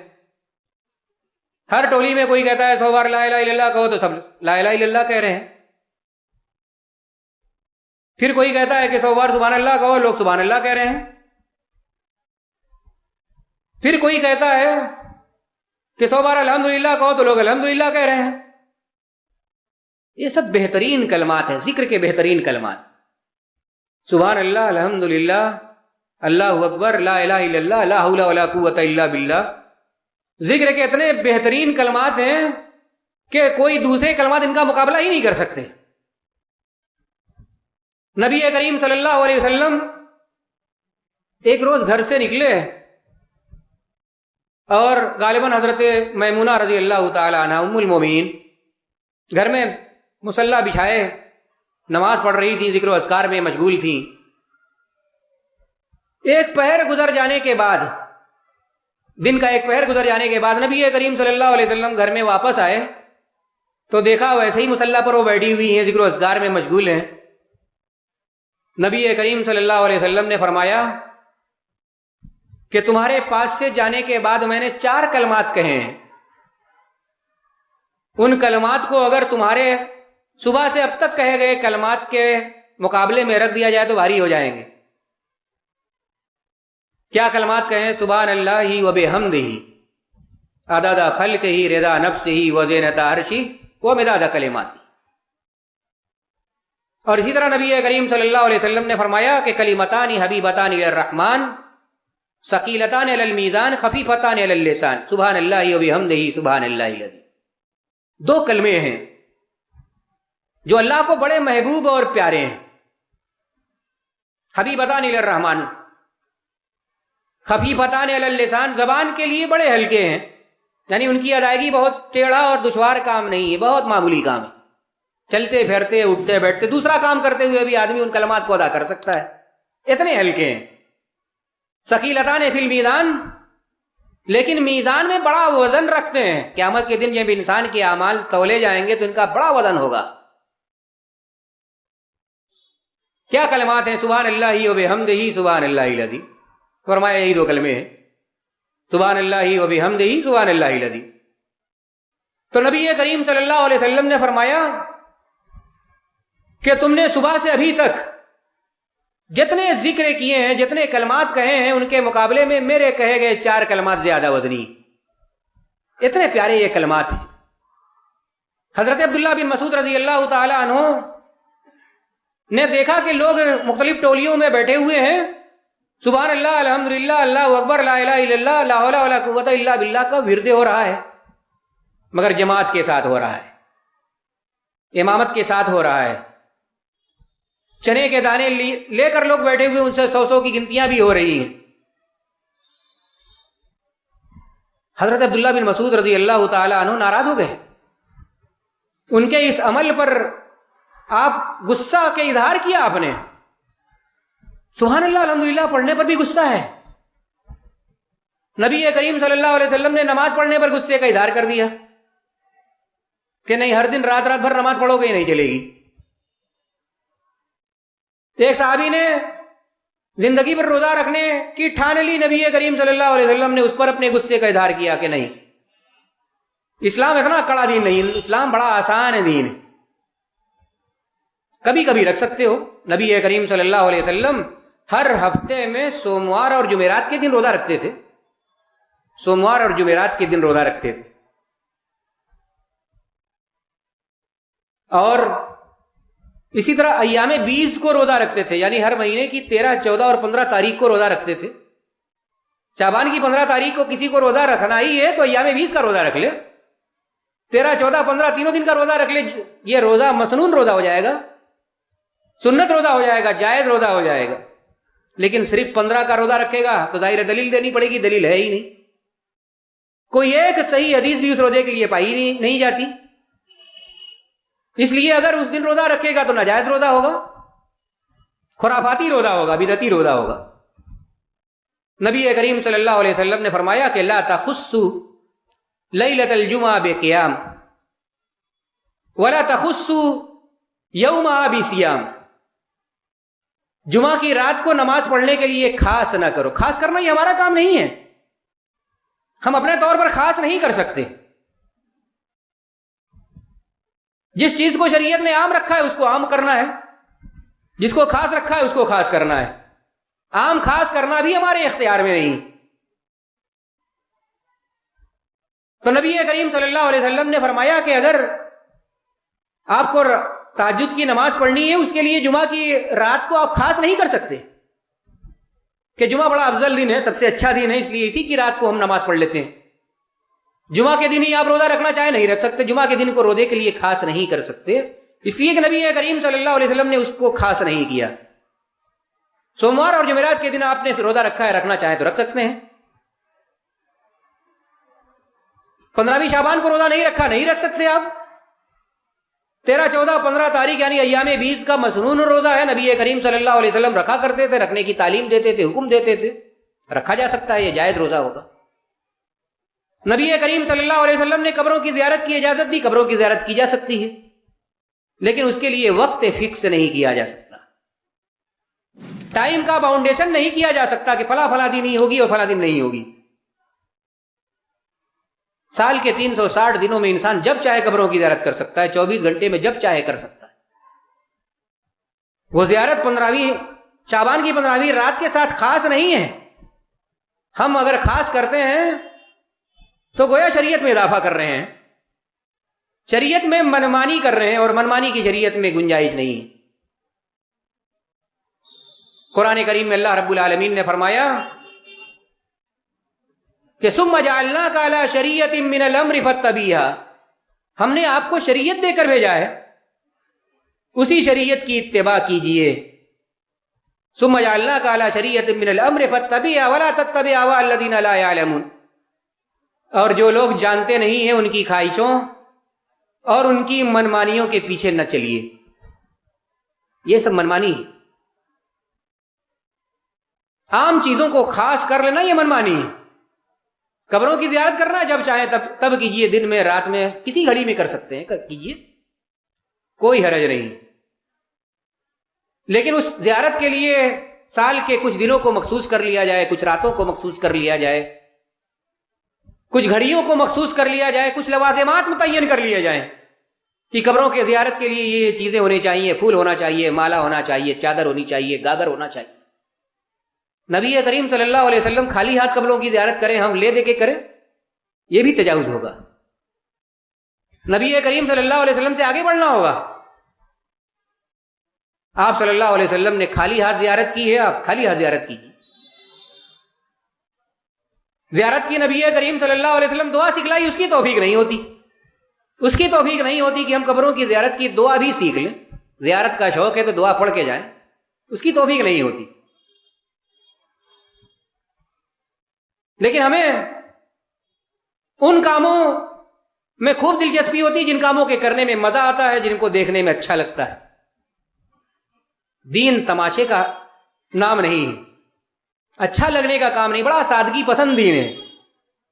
ہر ٹولی میں کوئی کہتا ہے 100 بار لا الہ الا اللہ کہو تو سب لا الہ الا اللہ کہہ رہے ہیں، پھر کوئی کہتا ہے کہ 100 بار سبحان اللہ کہو، لوگ سبحان اللہ کہہ رہے ہیں، پھر کوئی کہتا ہے کہ 100 بار الحمدللہ کہو تو لوگ الحمدللہ کہہ رہے ہیں۔ یہ سب بہترین کلمات ہیں، ذکر کے بہترین کلمات، سبحان اللہ، الحمدللہ، اللہ اکبر، لا الہ الا اللہ، لا حول ولا قوت الا باللہ، ذکر کے اتنے بہترین کلمات ہیں کہ کوئی دوسرے کلمات ان کا مقابلہ ہی نہیں کر سکتے۔ نبی کریم صلی اللہ علیہ وسلم ایک روز گھر سے نکلے اور غالباً حضرت میمونہ رضی اللہ تعالی عنہ ام المومنین گھر میں مصلی بچھائے نماز پڑھ رہی تھی، ذکر و اذکار میں مشغول تھیں۔ ایک پہر گزر جانے کے بعد، دن کا ایک پہر گزر جانے کے بعد نبی کریم صلی اللہ علیہ وسلم گھر میں واپس آئے تو دیکھا ویسے ہی مصلی پر وہ بیٹھی ہوئی ہیں، ذکر و اذکار میں مشغول ہیں۔ نبی کریم صلی اللہ علیہ وسلم نے فرمایا کہ تمہارے پاس سے جانے کے بعد میں نے 4 کلمات کہے ہیں، ان کلمات کو اگر تمہارے صبح سے اب تک کہے گئے کلمات کے مقابلے میں رکھ دیا جائے تو بھاری ہو جائیں گے۔ کیا کلمات کہیں؟ سبحان اللہ و بحمدہ عدد خلقہ رضا نفسہ و زینت عرشہ و مداد کلماتہ۔ اور اسی طرح نبی کریم صلی اللہ علیہ وسلم نے فرمایا کہ کلمتان حبیبتان الرحمن ثقیلتان علی المیزان خفیفتان علی اللسان سبحان اللہ وبحمدہ سبحان اللہ العظیم. دو کلمے ہیں جو اللہ کو بڑے محبوب اور پیارے ہیں. حبیبتان علی الرحمن، خفیفتان علی اللسان، زبان کے لیے بڑے ہلکے ہیں، یعنی ان کی ادائیگی بہت ٹیڑھا اور دشوار کام نہیں ہے، بہت معمولی کام ہے. چلتے پھرتے اٹھتے بیٹھتے دوسرا کام کرتے ہوئے بھی آدمی ان کلمات کو ادا کر سکتا ہے، اتنے ہلکے ہیں. ثقیلتان فی المیزان، لیکن میزان میں بڑا وزن رکھتے ہیں. قیامت کے دن جب انسان کے اعمال تولے جائیں گے تو ان کا بڑا وزن ہوگا. کیا کلمات ہیں؟ سبحان اللہ وبحمدہ سبحان اللہ العظیم. فرمایا یہی دو کلمے ہیں، سبحان اللہ وبحمدہ سبحان اللہ العظیم. تو نبی کریم صلی اللہ علیہ وسلم نے فرمایا کہ تم نے صبح سے ابھی تک جتنے ذکر کیے ہیں، جتنے کلمات کہے ہیں، ان کے مقابلے میں میرے کہے گئے 4 کلمات زیادہ وزنی. اتنے پیارے یہ کلمات ہیں. حضرت عبداللہ بن مسعود رضی اللہ تعالی عنہ نے دیکھا کہ لوگ مختلف ٹولیوں میں بیٹھے ہوئے ہیں، سبحان اللہ، الحمدللہ، اللہ اکبر، لا الہ الا اللہ، لا حول ولا قوت الا باللہ کا ورد ہو رہا ہے، مگر جماعت کے ساتھ ہو رہا ہے، امامت کے ساتھ ہو رہا ہے. چنے کے دانے لے کر لوگ بیٹھے ہوئے، ان سے 100 کی گنتیاں بھی ہو رہی ہیں. حضرت عبداللہ بن مسعود رضی اللہ تعالی عنہ ناراض ہو گئے. ان کے اس عمل پر آپ غصہ کے اظہار کیا آپ نے. سبحان اللہ الحمدللہ پڑھنے پر بھی غصہ ہے. نبی کریم صلی اللہ علیہ وسلم نے نماز پڑھنے پر غصے کا اظہار کر دیا کہ نہیں، ہر دن رات رات بھر نماز پڑھو گے ہی نہیں چلے گی. ایک صحابی نے زندگی پر روزہ رکھنے کی ٹھان لی، نبی کریم صلی اللہ علیہ وسلم نے اس پر اپنے غصے کا اظہار کیا کہ نہیں، اسلام اتنا کڑا دین نہیں، اسلام بڑا آسان ہے دین، کبھی کبھی رکھ سکتے ہو. نبی کریم صلی اللہ علیہ وسلم ہر ہفتے میں سوموار اور جمعرات کے دن روزہ رکھتے تھے، سوموار اور جمعرات کے دن روزہ رکھتے تھے. اور اسی طرح ایام 20 کو روزہ رکھتے تھے، یعنی ہر مہینے کی 13، 14 اور 15 تاریخ کو روزہ رکھتے تھے. شعبان کی 15 تاریخ کو کسی کو روزہ رکھنا ہی ہے تو ایام 20 کا روزہ رکھ لے، 13، 14، 15 تینوں دن کا روزہ رکھ لے. یہ روزہ مسنون روزہ ہو جائے گا، سنت روزہ ہو جائے گا، جائز روزہ ہو جائے گا. لیکن صرف 15 کا روزہ رکھے گا تو ظاہر دلیل دینی پڑے گی، دلیل ہے ہی نہیں. کوئی ایک صحیح حدیث بھی اس روزے کے لیے پائی نہیں جاتی. اس لیے اگر اس دن روزہ رکھے گا تو ناجائز روزہ ہوگا، خرافاتی روزہ ہوگا، بدعتی روزہ ہوگا. نبی کریم صلی اللہ علیہ وسلم نے فرمایا کہ لا تخصوا لیلۃ الجمعہ بقیام ولا تخصوا یومها بصیام. جمعہ کی رات کو نماز پڑھنے کے لیے خاص نہ کرو. خاص کرنا یہ ہمارا کام نہیں ہے، ہم اپنے طور پر خاص نہیں کر سکتے. جس چیز کو شریعت نے عام رکھا ہے اس کو عام کرنا ہے، جس کو خاص رکھا ہے اس کو خاص کرنا ہے. عام خاص کرنا بھی ہمارے اختیار میں نہیں. تو نبی کریم صلی اللہ علیہ وسلم نے فرمایا کہ اگر آپ کو تہجد کی نماز پڑھنی ہے، اس کے لیے جمعہ کی رات کو آپ خاص نہیں کر سکتے کہ جمعہ بڑا افضل دن ہے، سب سے اچھا دن ہے، اس لیے اسی کی رات کو ہم نماز پڑھ لیتے ہیں. جمعہ کے دن ہی آپ روزہ رکھنا چاہے نہیں رکھ سکتے. جمعہ کے دن کو روزے کے لیے خاص نہیں کر سکتے، اس لیے کہ نبی کریم صلی اللہ علیہ وسلم نے اس کو خاص نہیں کیا. سوموار اور جمعرات کے دن آپ نے روزہ رکھا ہے، رکھنا چاہیں تو رکھ سکتے ہیں. 15ویں شعبان کو روزہ نہیں رکھا، نہیں رکھ سکتے آپ. 13، 14، 15 تاریخ یعنی ایام 20 کا مسنون روزہ ہے، نبی کریم صلی اللہ علیہ وسلم رکھا کرتے تھے، رکھنے کی تعلیم دیتے تھے، حکم دیتے تھے. رکھا جا سکتا ہے، یہ جائز روزہ ہوگا. نبی کریم صلی اللہ علیہ وسلم نے قبروں کی زیارت کی اجازت دی، قبروں کی زیارت کی جا سکتی ہے، لیکن اس کے لیے وقت فکس نہیں کیا جا سکتا، ٹائم کا باؤنڈیشن نہیں کیا جا سکتا کہ فلاں دن ہی ہوگی اور فلاں دن نہیں ہوگی. سال کے 360 دنوں میں انسان جب چاہے قبروں کی زیارت کر سکتا ہے، 24 گھنٹے میں جب چاہے کر سکتا ہے. وہ زیارت 15ویں شعبان کی 15ویں رات کے ساتھ خاص نہیں ہے. ہم اگر خاص کرتے ہیں تو گویا شریعت میں اضافہ کر رہے ہیں، شریعت میں منمانی کر رہے ہیں، اور منمانی کی شریعت میں گنجائش نہیں ہے. قرآن کریم میں اللہ رب العالمین نے فرمایا کہ ثم جعلناک علی شریعۃ من الامر فاتبعھا، ہم نے آپ کو شریعت دے کر بھیجا ہے، اسی شریعت کی اتباع کیجئے۔ ثم جعلناک علی شریعۃ من الامر فاتبعھا ولا تتبع اهواء الذین لا يعلمون، اور جو لوگ جانتے نہیں ہیں ان کی خواہشوں اور ان کی منمانیوں کے پیچھے نہ چلیے۔ یہ سب منمانی ہے، عام چیزوں کو خاص کر لینا یہ منمانی ہے۔ قبروں کی زیارت کرنا جب چاہیں تب کیجئے، دن میں رات میں کسی گھڑی میں کر سکتے ہیں، کیجئے، کوئی حرج نہیں، لیکن اس زیارت کے لیے سال کے کچھ دنوں کو مخصوص کر لیا جائے، کچھ راتوں کو مخصوص کر لیا جائے، کچھ گھڑیوں کو مخصوص کر لیا جائے، کچھ لوازمات متعین کر لیے جائیں کہ قبروں کے زیارت کے لیے یہ چیزیں ہونی چاہیے، پھول ہونا چاہیے، مالا ہونا چاہیے، چادر ہونی چاہیے، گاگر ہونا چاہیے۔ نبی کریم صلی اللہ علیہ وسلم خالی ہاتھ قبروں کی زیارت کریں، ہم لے دے کے کریں، یہ بھی تجاوز ہوگا۔ نبی کریم صلی اللہ علیہ وسلم سے آگے بڑھنا ہوگا۔ آپ صلی اللہ علیہ وسلم نے خالی ہاتھ زیارت کی ہے، آپ خالی ہاتھ زیارت کیجیے۔ زیارت کی نبی کریم صلی اللہ علیہ وسلم دعا سکھلائی، اس کی توفیق نہیں ہوتی، اس کی توفیق نہیں ہوتی کہ ہم قبروں کی زیارت کی دعا بھی سیکھ لیں۔ زیارت کا شوق ہے تو دعا پڑھ کے جائیں، اس کی توفیق نہیں ہوتی۔ لیکن ہمیں ان کاموں میں خوب دلچسپی ہوتی جن کاموں کے کرنے میں مزہ آتا ہے، جن کو دیکھنے میں اچھا لگتا ہے۔ دین تماشے کا نام نہیں ہے، اچھا لگنے کا کام نہیں، بڑا سادگی پسند دین ہے۔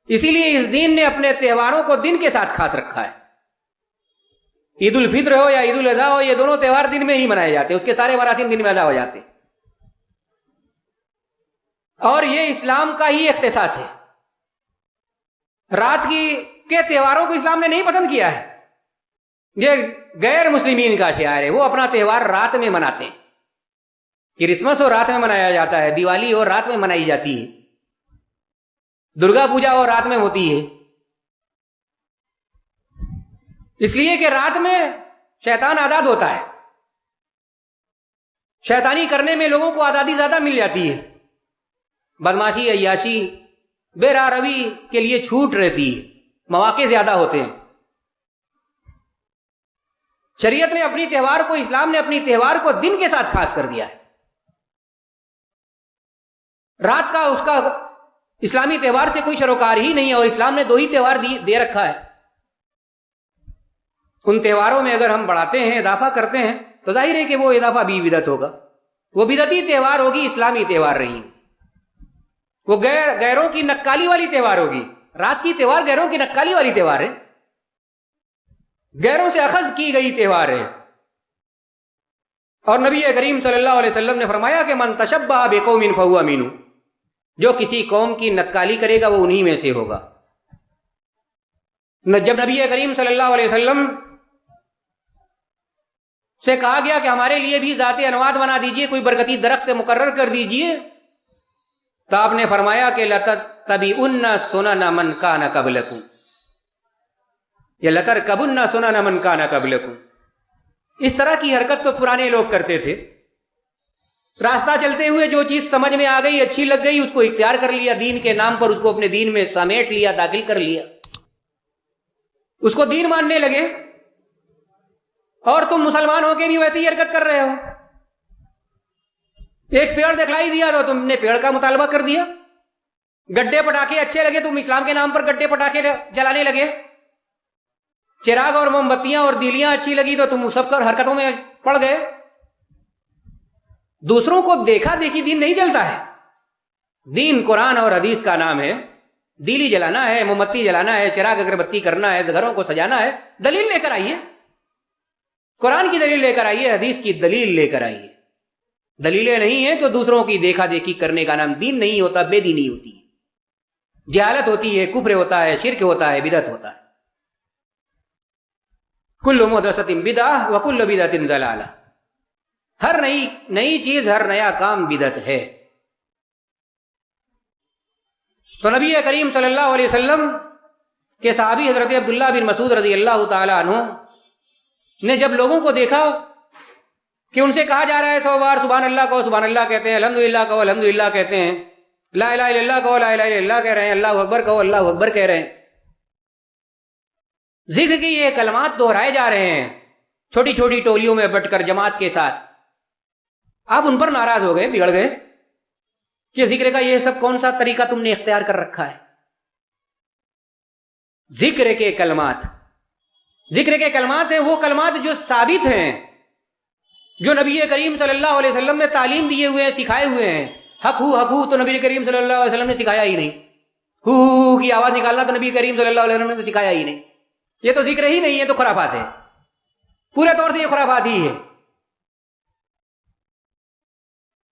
اسی لیے اس دین نے اپنے تہواروں کو دن کے ساتھ خاص رکھا ہے۔ عید الفطر ہو یا عید الاضحیٰ ہو، یہ دونوں تہوار دن میں ہی منائے جاتے ہیں، اس کے سارے مراسم دن میں ادا ہو جاتے ہیں، اور یہ اسلام کا ہی اختصاص ہے۔ رات کے تہواروں کو اسلام نے نہیں پسند کیا ہے، یہ غیر مسلمین کا شعار ہے، وہ اپنا تہوار رات میں مناتے ہیں۔ کرسمس ہو رات میں منایا جاتا ہے، دیوالی ہو رات میں منائی جاتی ہے، درگا پوجا ہو رات میں ہوتی ہے، اس لیے کہ رات میں شیطان آزاد ہوتا ہے، شیطانی کرنے میں لوگوں کو آزادی زیادہ مل جاتی ہے، بدماشی، عیاشی، بے راہ روی کے لیے چھوٹ رہتی ہے، مواقع زیادہ ہوتے ہیں۔ شریعت نے اپنی تہوار کو، اسلام نے اپنی تہوار کو دن کے ساتھ خاص کر دیا ہے۔ رات کا اس کا اسلامی تہوار سے کوئی شروکار ہی نہیں ہے، اور اسلام نے دو ہی تہوار دے رکھا ہے۔ ان تہواروں میں اگر ہم بڑھاتے ہیں، اضافہ کرتے ہیں، تو ظاہر ہے کہ وہ اضافہ بھی بدعت ہوگا، وہ بدعتی تہوار ہوگی، اسلامی تہوار نہیں، وہ غیروں کی نکالی والی تہوار ہوگی۔ رات کی تہوار غیروں کی نکالی والی تہوار ہے، غیروں سے اخذ کی گئی تہوار ہے۔ اور نبی کریم صلی اللہ علیہ وسلم نے فرمایا کہ من تشبہ بقوم فہو منہم، جو کسی قوم کی نکالی کرے گا وہ انہی میں سے ہوگا۔ جب نبی کریم صلی اللہ علیہ وسلم سے کہا گیا کہ ہمارے لیے بھی ذات انواد بنا دیجئے، کوئی برکتی درخت مقرر کر دیجئے، تو آپ نے فرمایا کہ لَتَتَّبِعُنَّ سُنَنَ مَنْ كَانَ قَبْلَكُمْ، یا لَتَرْكَبُنَّ سُنَنَ مَنْ كَانَ قَبْلَكُمْ۔ اس طرح کی حرکت تو پرانے لوگ کرتے تھے، راستہ چلتے ہوئے جو چیز سمجھ میں آ گئی، اچھی لگ گئی، اس کو اختیار کر لیا، دین کے نام پر اس کو اپنے دین میں سمیٹ لیا، داخل کر لیا، اس کو دین ماننے لگے۔ اور تم مسلمان ہو کے بھی ویسی ہی حرکت کر رہے ہو، ایک پیڑ دکھلائی دیا تو تم نے پیڑ کا مطالبہ کر دیا، گڈے پٹاخے اچھے لگے، تم اسلام کے نام پر گڈے پٹاخے جلانے لگے، چراغ اور موم بتیاں اور دیلیاں اچھی لگی تو تم سب کر حرکتوں میں پڑ گئے۔ دوسروں کو دیکھا دیکھی دین نہیں چلتا ہے، دین قرآن اور حدیث کا نام ہے۔ دیلی جلانا ہے، موم بتی جلانا ہے، چراغ اگربتی کرنا ہے، گھروں کو سجانا ہے، دلیل لے کر آئیے، قرآن کی دلیل لے کر آئیے، حدیث کی دلیل لے کر آئیے۔ دلیلیں نہیں ہیں تو دوسروں کی دیکھا دیکھی کرنے کا نام دین نہیں ہوتا، بے دینی ہوتی ہے، جہالت ہوتی ہے، کفر ہوتا ہے، شرک ہوتا ہے، بدعت ہوتا ہے۔ کل محدثۃ بدعہ وکل بدعۃ ضلالہ، ہر نئی چیز، ہر نیا کام بدعت ہے۔ تو نبی کریم صلی اللہ علیہ وسلم کے صحابی حضرت عبداللہ بن مسعود رضی اللہ تعالی عنہ نے جب لوگوں کو دیکھا کہ ان سے کہا جا رہا ہے 100 بار سبحان اللہ کہو، سبحان اللہ کہتے ہیں، الحمدللہ کہو، الحمدللہ کہتے ہیں، لا الہ الا اللہ کہو، لا الہ الا اللہ کہہ رہے ہیں، اللہ اکبر کہو، اللہ اکبر کہہ رہے ہیں. ذکر کی یہ کلمات دہرائے جا رہے ہیں چھوٹی چھوٹی ٹولیوں میں بٹ کر جماعت کے ساتھ. آپ ان پر ناراض ہو گئے، بگڑ گئے کہ ذکر کا یہ سب کون سا طریقہ تم نے اختیار کر رکھا ہے. ذکر کے کلمات ہیں وہ کلمات جو ثابت ہیں، جو نبی کریم صلی اللہ علیہ وسلم نے تعلیم دیے ہوئے ہیں، سکھائے ہوئے ہیں. حق ہو تو نبی کریم صلی اللہ علیہ وسلم نے سکھایا ہی نہیں. ہو کی آواز نکالنا تو نبی کریم صلی اللہ علیہ وسلم نے سکھایا ہی نہیں. یہ تو ذکر ہی نہیں ہے، تو خرافات ہے، پورے طور سے یہ خرافات ہی ہے.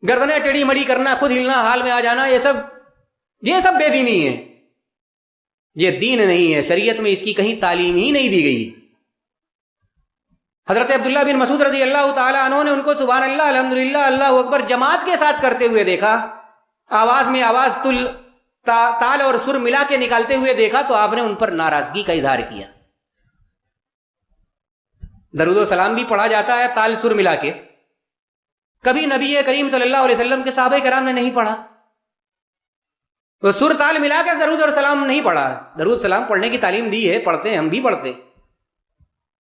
گردنیں ٹیڑھی مڑی کرنا، خود ہلنا، حال میں آ جانا، یہ سب بے دینی ہے. یہ دین نہیں ہے، شریعت میں اس کی کہیں تعلیم ہی نہیں دی گئی. حضرت عبداللہ بن مسعود رضی اللہ تعالی عنہ نے ان کو سبحان اللہ، الحمدللہ، اللہ اکبر جماعت کے ساتھ کرتے ہوئے دیکھا، آواز میں آواز تال اور سر ملا کے نکالتے ہوئے دیکھا، تو آپ نے ان پر ناراضگی کا اظہار کیا. درود و سلام بھی پڑھا جاتا ہے تال سر ملا کے، کبھی نبی کریم صلی اللہ علیہ وسلم کے صحابہ کرام نے نہیں پڑھا. تو سر تال ملا کے درود اور سلام نہیں پڑھا. درود سلام پڑھنے کی تعلیم دی ہے، پڑھتے ہیں، ہم بھی پڑھتے.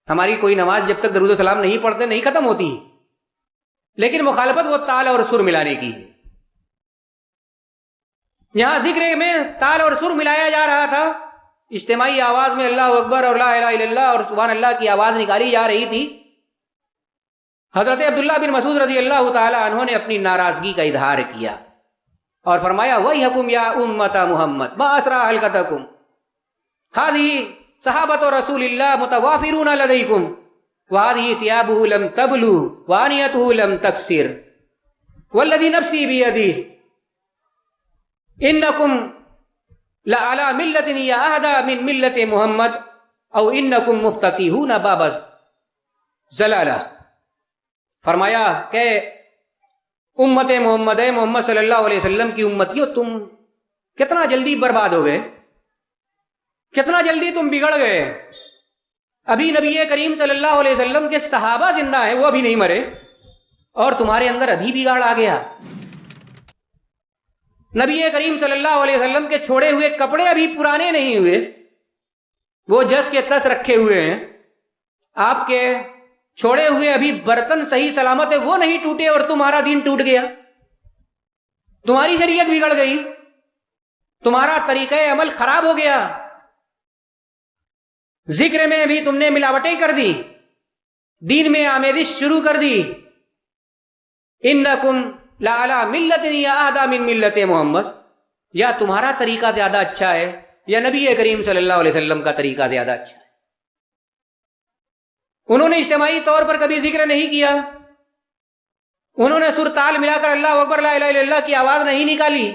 ہماری کوئی نماز جب تک درود و سلام نہیں پڑھتے نہیں ختم ہوتی، لیکن مخالفت وہ تال اور سر ملانے کی. یہاں ذکر میں تال اور سر ملایا جا رہا تھا، اجتماعی آواز میں اللہ اکبر اور لا الہ الا اللہ اور سبحان اللہ کی آواز نکالی جا رہی تھی. حضرت عبداللہ بن مسعود رضی اللہ تعالی عنہ نے اپنی ناراضگی کا اظہار کیا اور فرمایا وَيْحَكُمْ يَا أُمَّةَ مُحَمَّدٍ مَا أَسْرَعَ حَلْقَتَكُمْ هَذِهِ صحابة رسول الله متوافرون لديكم وهذه ثيابه لم تبلو وآنيته لم تكسر والذي نفسي بيده إنكم لعلى ملة هي أهدى من ملة محمد أو إنكم مفتتحون باب زلالة. فرمایا کہ امت محمد صلی اللہ علیہ وسلم کی امتیو، تم کتنا جلدی برباد ہو گئے، کتنا جلدی تم بگڑ گئے. ابھی نبی کریم صلی اللہ علیہ وسلم کے صحابہ زندہ ہیں، وہ ابھی نہیں مرے، اور تمہارے اندر ابھی بگاڑ آ گیا. نبی کریم صلی اللہ علیہ وسلم کے چھوڑے ہوئے کپڑے ابھی پرانے نہیں ہوئے، وہ جس کے تس رکھے ہوئے ہیں. آپ کے چھوڑے ہوئے ابھی برتن صحیح سلامت ہے، وہ نہیں ٹوٹے، اور تمہارا دین ٹوٹ گیا، تمہاری شریعت بگڑ گئی، تمہارا طریقہ عمل خراب ہو گیا. ذکر میں بھی تم نے ملاوٹیں کر دی، دین میں آمیزش شروع کر دی. انکم لعلی ملت یا اہدی من ملت محمد، یا تمہارا طریقہ زیادہ اچھا ہے یا نبی کریم صلی اللہ علیہ وسلم کا طریقہ زیادہ اچھا ہے. انہوں نے اجتماعی طور پر کبھی ذکر نہیں کیا، انہوں نے سر تال ملا کر اللہ اکبر لا الہ الا اللہ کی آواز نہیں نکالی.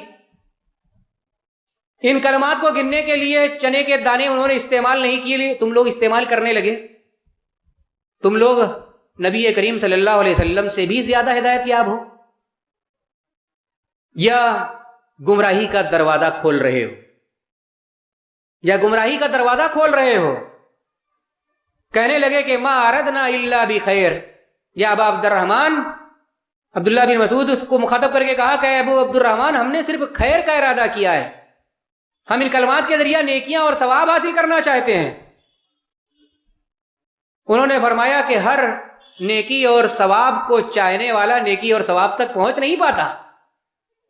ان کلمات کو گننے کے لیے چنے کے دانے انہوں نے استعمال نہیں کیے، تم لوگ استعمال کرنے لگے. تم لوگ نبی کریم صلی اللہ علیہ وسلم سے بھی زیادہ ہدایت یاب ہو، یا گمراہی کا دروازہ کھول رہے ہو، یا گمراہی کا دروازہ کھول رہے ہو. کہنے لگے کہ ما اردنا الا بخیر. یا ابا عبد الرحمن، عبداللہ بن مسعود اس کو مخاطب کر کے کہا کہ ابو عبد الرحمن، ہم نے صرف خیر کا ارادہ کیا ہے، ہم ان کلمات کے ذریعہ نیکیاں اور ثواب حاصل کرنا چاہتے ہیں. انہوں نے فرمایا کہ ہر نیکی اور ثواب کو چاہنے والا نیکی اور ثواب تک پہنچ نہیں پاتا.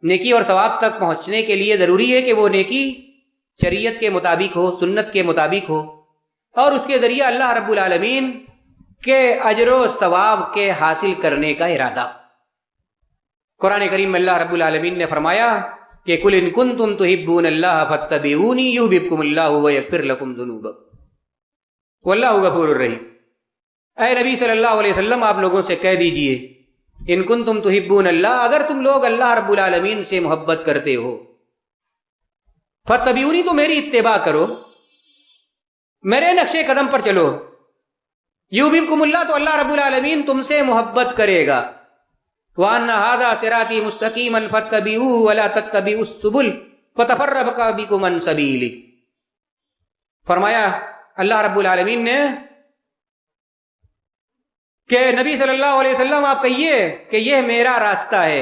نیکی اور ثواب تک پہنچنے کے لیے ضروری ہے کہ وہ نیکی شریعت کے مطابق ہو، سنت کے مطابق ہو، اور اس کے ذریعہ اللہ رب العالمین کے اجر و ثواب کے حاصل کرنے کا ارادہ. قرآن کریم میں اللہ رب العالمین نے فرمایا کہ قل ان کنتم تحبون اللہ فاتبعونی یحببکم اللہ ویغفر لکم ذنوبکم واللہ غفور الرحیم. اے نبی صلی اللہ علیہ وسلم، آپ لوگوں سے کہہ دیجئے ان کنتم تحبون اللہ، اگر تم لوگ اللہ رب العالمین سے محبت کرتے ہو، فاتبعونی، تو میری اتباع کرو، میرے نقش قدم پر چلو. یحببکم اللہ، تو اللہ رب العالمین تم سے محبت کرے گا. وَأَنَّ هَذَا صِرَاطِي مُسْتَقِيمًا فَاتَّبِعُوهُ وَلَا تَتَّبِعُوا السُّبُلَ فَتَفَرَّقَ بِكُمْ عَنْ سَبِيلِهِ. فرمایا اللہ رب العالمین نے کہ نبی صلی اللہ علیہ وسلم آپ کہیے کہ یہ میرا راستہ ہے،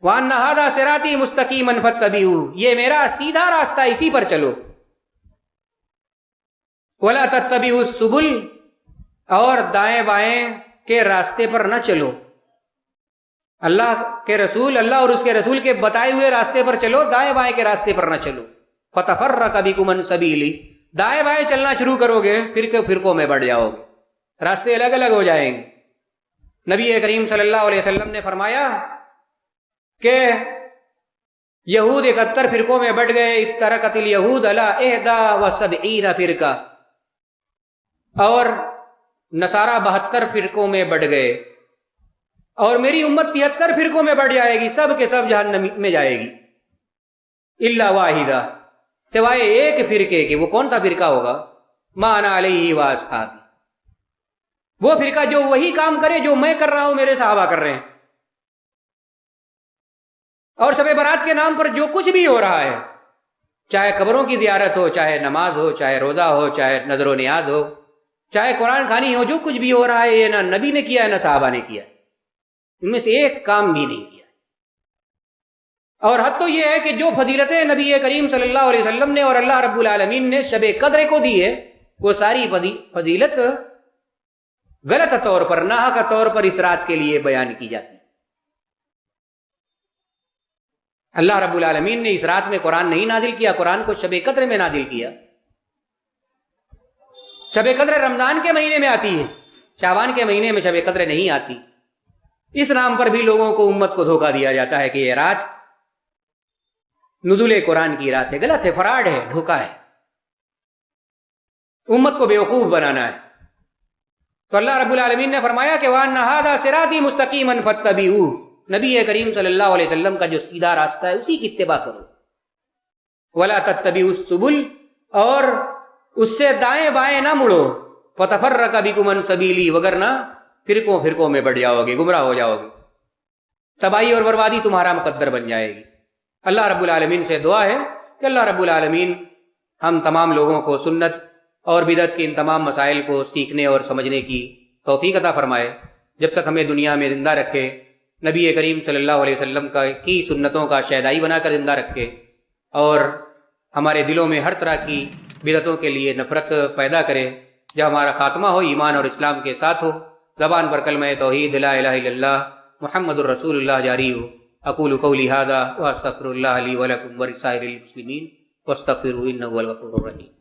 وَأَنَّ هَذَا صِرَاطِي مُسْتَقِيمًا فَاتَّبِعُوهُ، یہ میرا سیدھا راستہ ہے، اسی پر چلو، وَلَا تَتَّبِعُوا السُّبُلَ، اور دائیں بائیں کے راستے پر نہ چلو، اللہ اور اس کے رسول کے بتائے ہوئے راستے پر چلو، دائیں بائیں کے راستے پر نہ چلو، فَتَفَرَّقَ بِكُمْ عَنْ سَبِيلِهِ، دائیں بائیں چلنا شروع کرو گے فرقوں میں بڑھ جاؤ گے، راستے الگ الگ ہو جائیں گے۔ نبی کریم صلی اللہ علیہ وسلم نے فرمایا کہ یہود 71 فرقوں میں بٹ گئے، افترقت الیہود علی 71 فرقہ، اور نصارہ 72 فرقوں میں بٹ گئے، اور میری امت 73 فرقوں میں بٹ جائے گی، سب کے سب جہنم میں جائے گی، الا واحدہ، سوائے ایک فرقے کے۔ وہ کون سا فرقہ ہوگا؟ ما انا علیہ واصحابی، وہ فرقہ جو وہی کام کرے جو میں کر رہا ہوں، میرے صحابہ کر رہے ہیں۔ اور شب برات کے نام پر جو کچھ بھی ہو رہا ہے، چاہے قبروں کی زیارت ہو، چاہے نماز ہو، چاہے روزہ ہو، چاہے نذر و نیاز ہو، چاہے قرآن خوانی ہو، جو کچھ بھی ہو رہا ہے یہ نہ نبی نے کیا ہے نہ صحابہ نے کیا ہے، ان میں سے ایک کام بھی نہیں کیا۔ اور حد تو یہ ہے کہ جو فضیلتیں نبی کریم صلی اللہ علیہ وسلم نے اور اللہ رب العالمین نے شب قدر کو دی ہے، وہ ساری فضیلت غلط طور پر، ناحق طور پر اس رات کے لیے بیان کی جاتی ہے۔ اللہ رب العالمین نے اس رات میں قرآن نہیں نازل کیا، قرآن کو شب قدر میں نازل کیا۔ شب قدر رمضان کے مہینے میں آتی ہے، شعبان کے مہینے میں شب قدر نہیں آتی۔ اس نام پر بھی لوگوں کو، امت کو دھوکہ دیا جاتا ہے کہ یہ رات نزول قرآن کی رات ہے۔ غلط ہے، فراڈ ہے، دھوکہ ہے، امت کو بیوقوف بنانا ہے۔ تو اللہ رب العالمین نے فرمایا کہ وَأَنَّ هَذَا صِرَاطِي مُسْتَقِيمًا فَاتَّبِعُوهُ، نبی کریم صلی اللہ علیہ وسلم کا جو سیدھا راستہ ہے اسی کی اتباع کرو، وَلَا تَتَّبِعُوا السُّبُلَ، اور اس سے دائیں بائیں نہ مڑو، فَتَفَرَّقَ بِكُمْ عَنْ سَبِيلِهِ، وگرنہ فرقوں میں بڑھ جاؤ گے، گمراہ ہو جاؤ گے، تباہی اور بربادی تمہارا مقدر بن جائے گی۔ اللہ رب العالمین سے دعا ہے کہ اللہ رب العالمین ہم تمام لوگوں کو سنت اور بدعت کے ان تمام مسائل کو سیکھنے اور سمجھنے کی توفیق عطا فرمائے، جب تک ہمیں دنیا میں زندہ رکھے، نبی کریم صلی اللہ علیہ وسلم کی سنتوں کا شیدائی بنا کر زندہ رکھے، اور ہمارے دلوں میں ہر طرح کی بدعتوں کے لیے نفرت پیدا کرے۔ جب ہمارا خاتمہ ہو ایمان اور اسلام کے ساتھ ہو، زبان پر کلمہ توحید لا الہ الا اللہ محمد الرسول اللہ جاری ہو۔ اقول قولی ھذا واستغفر اللہ لی ولکم ولسائر المسلمین واستغفروہ انہ هو الغفور الرحیم۔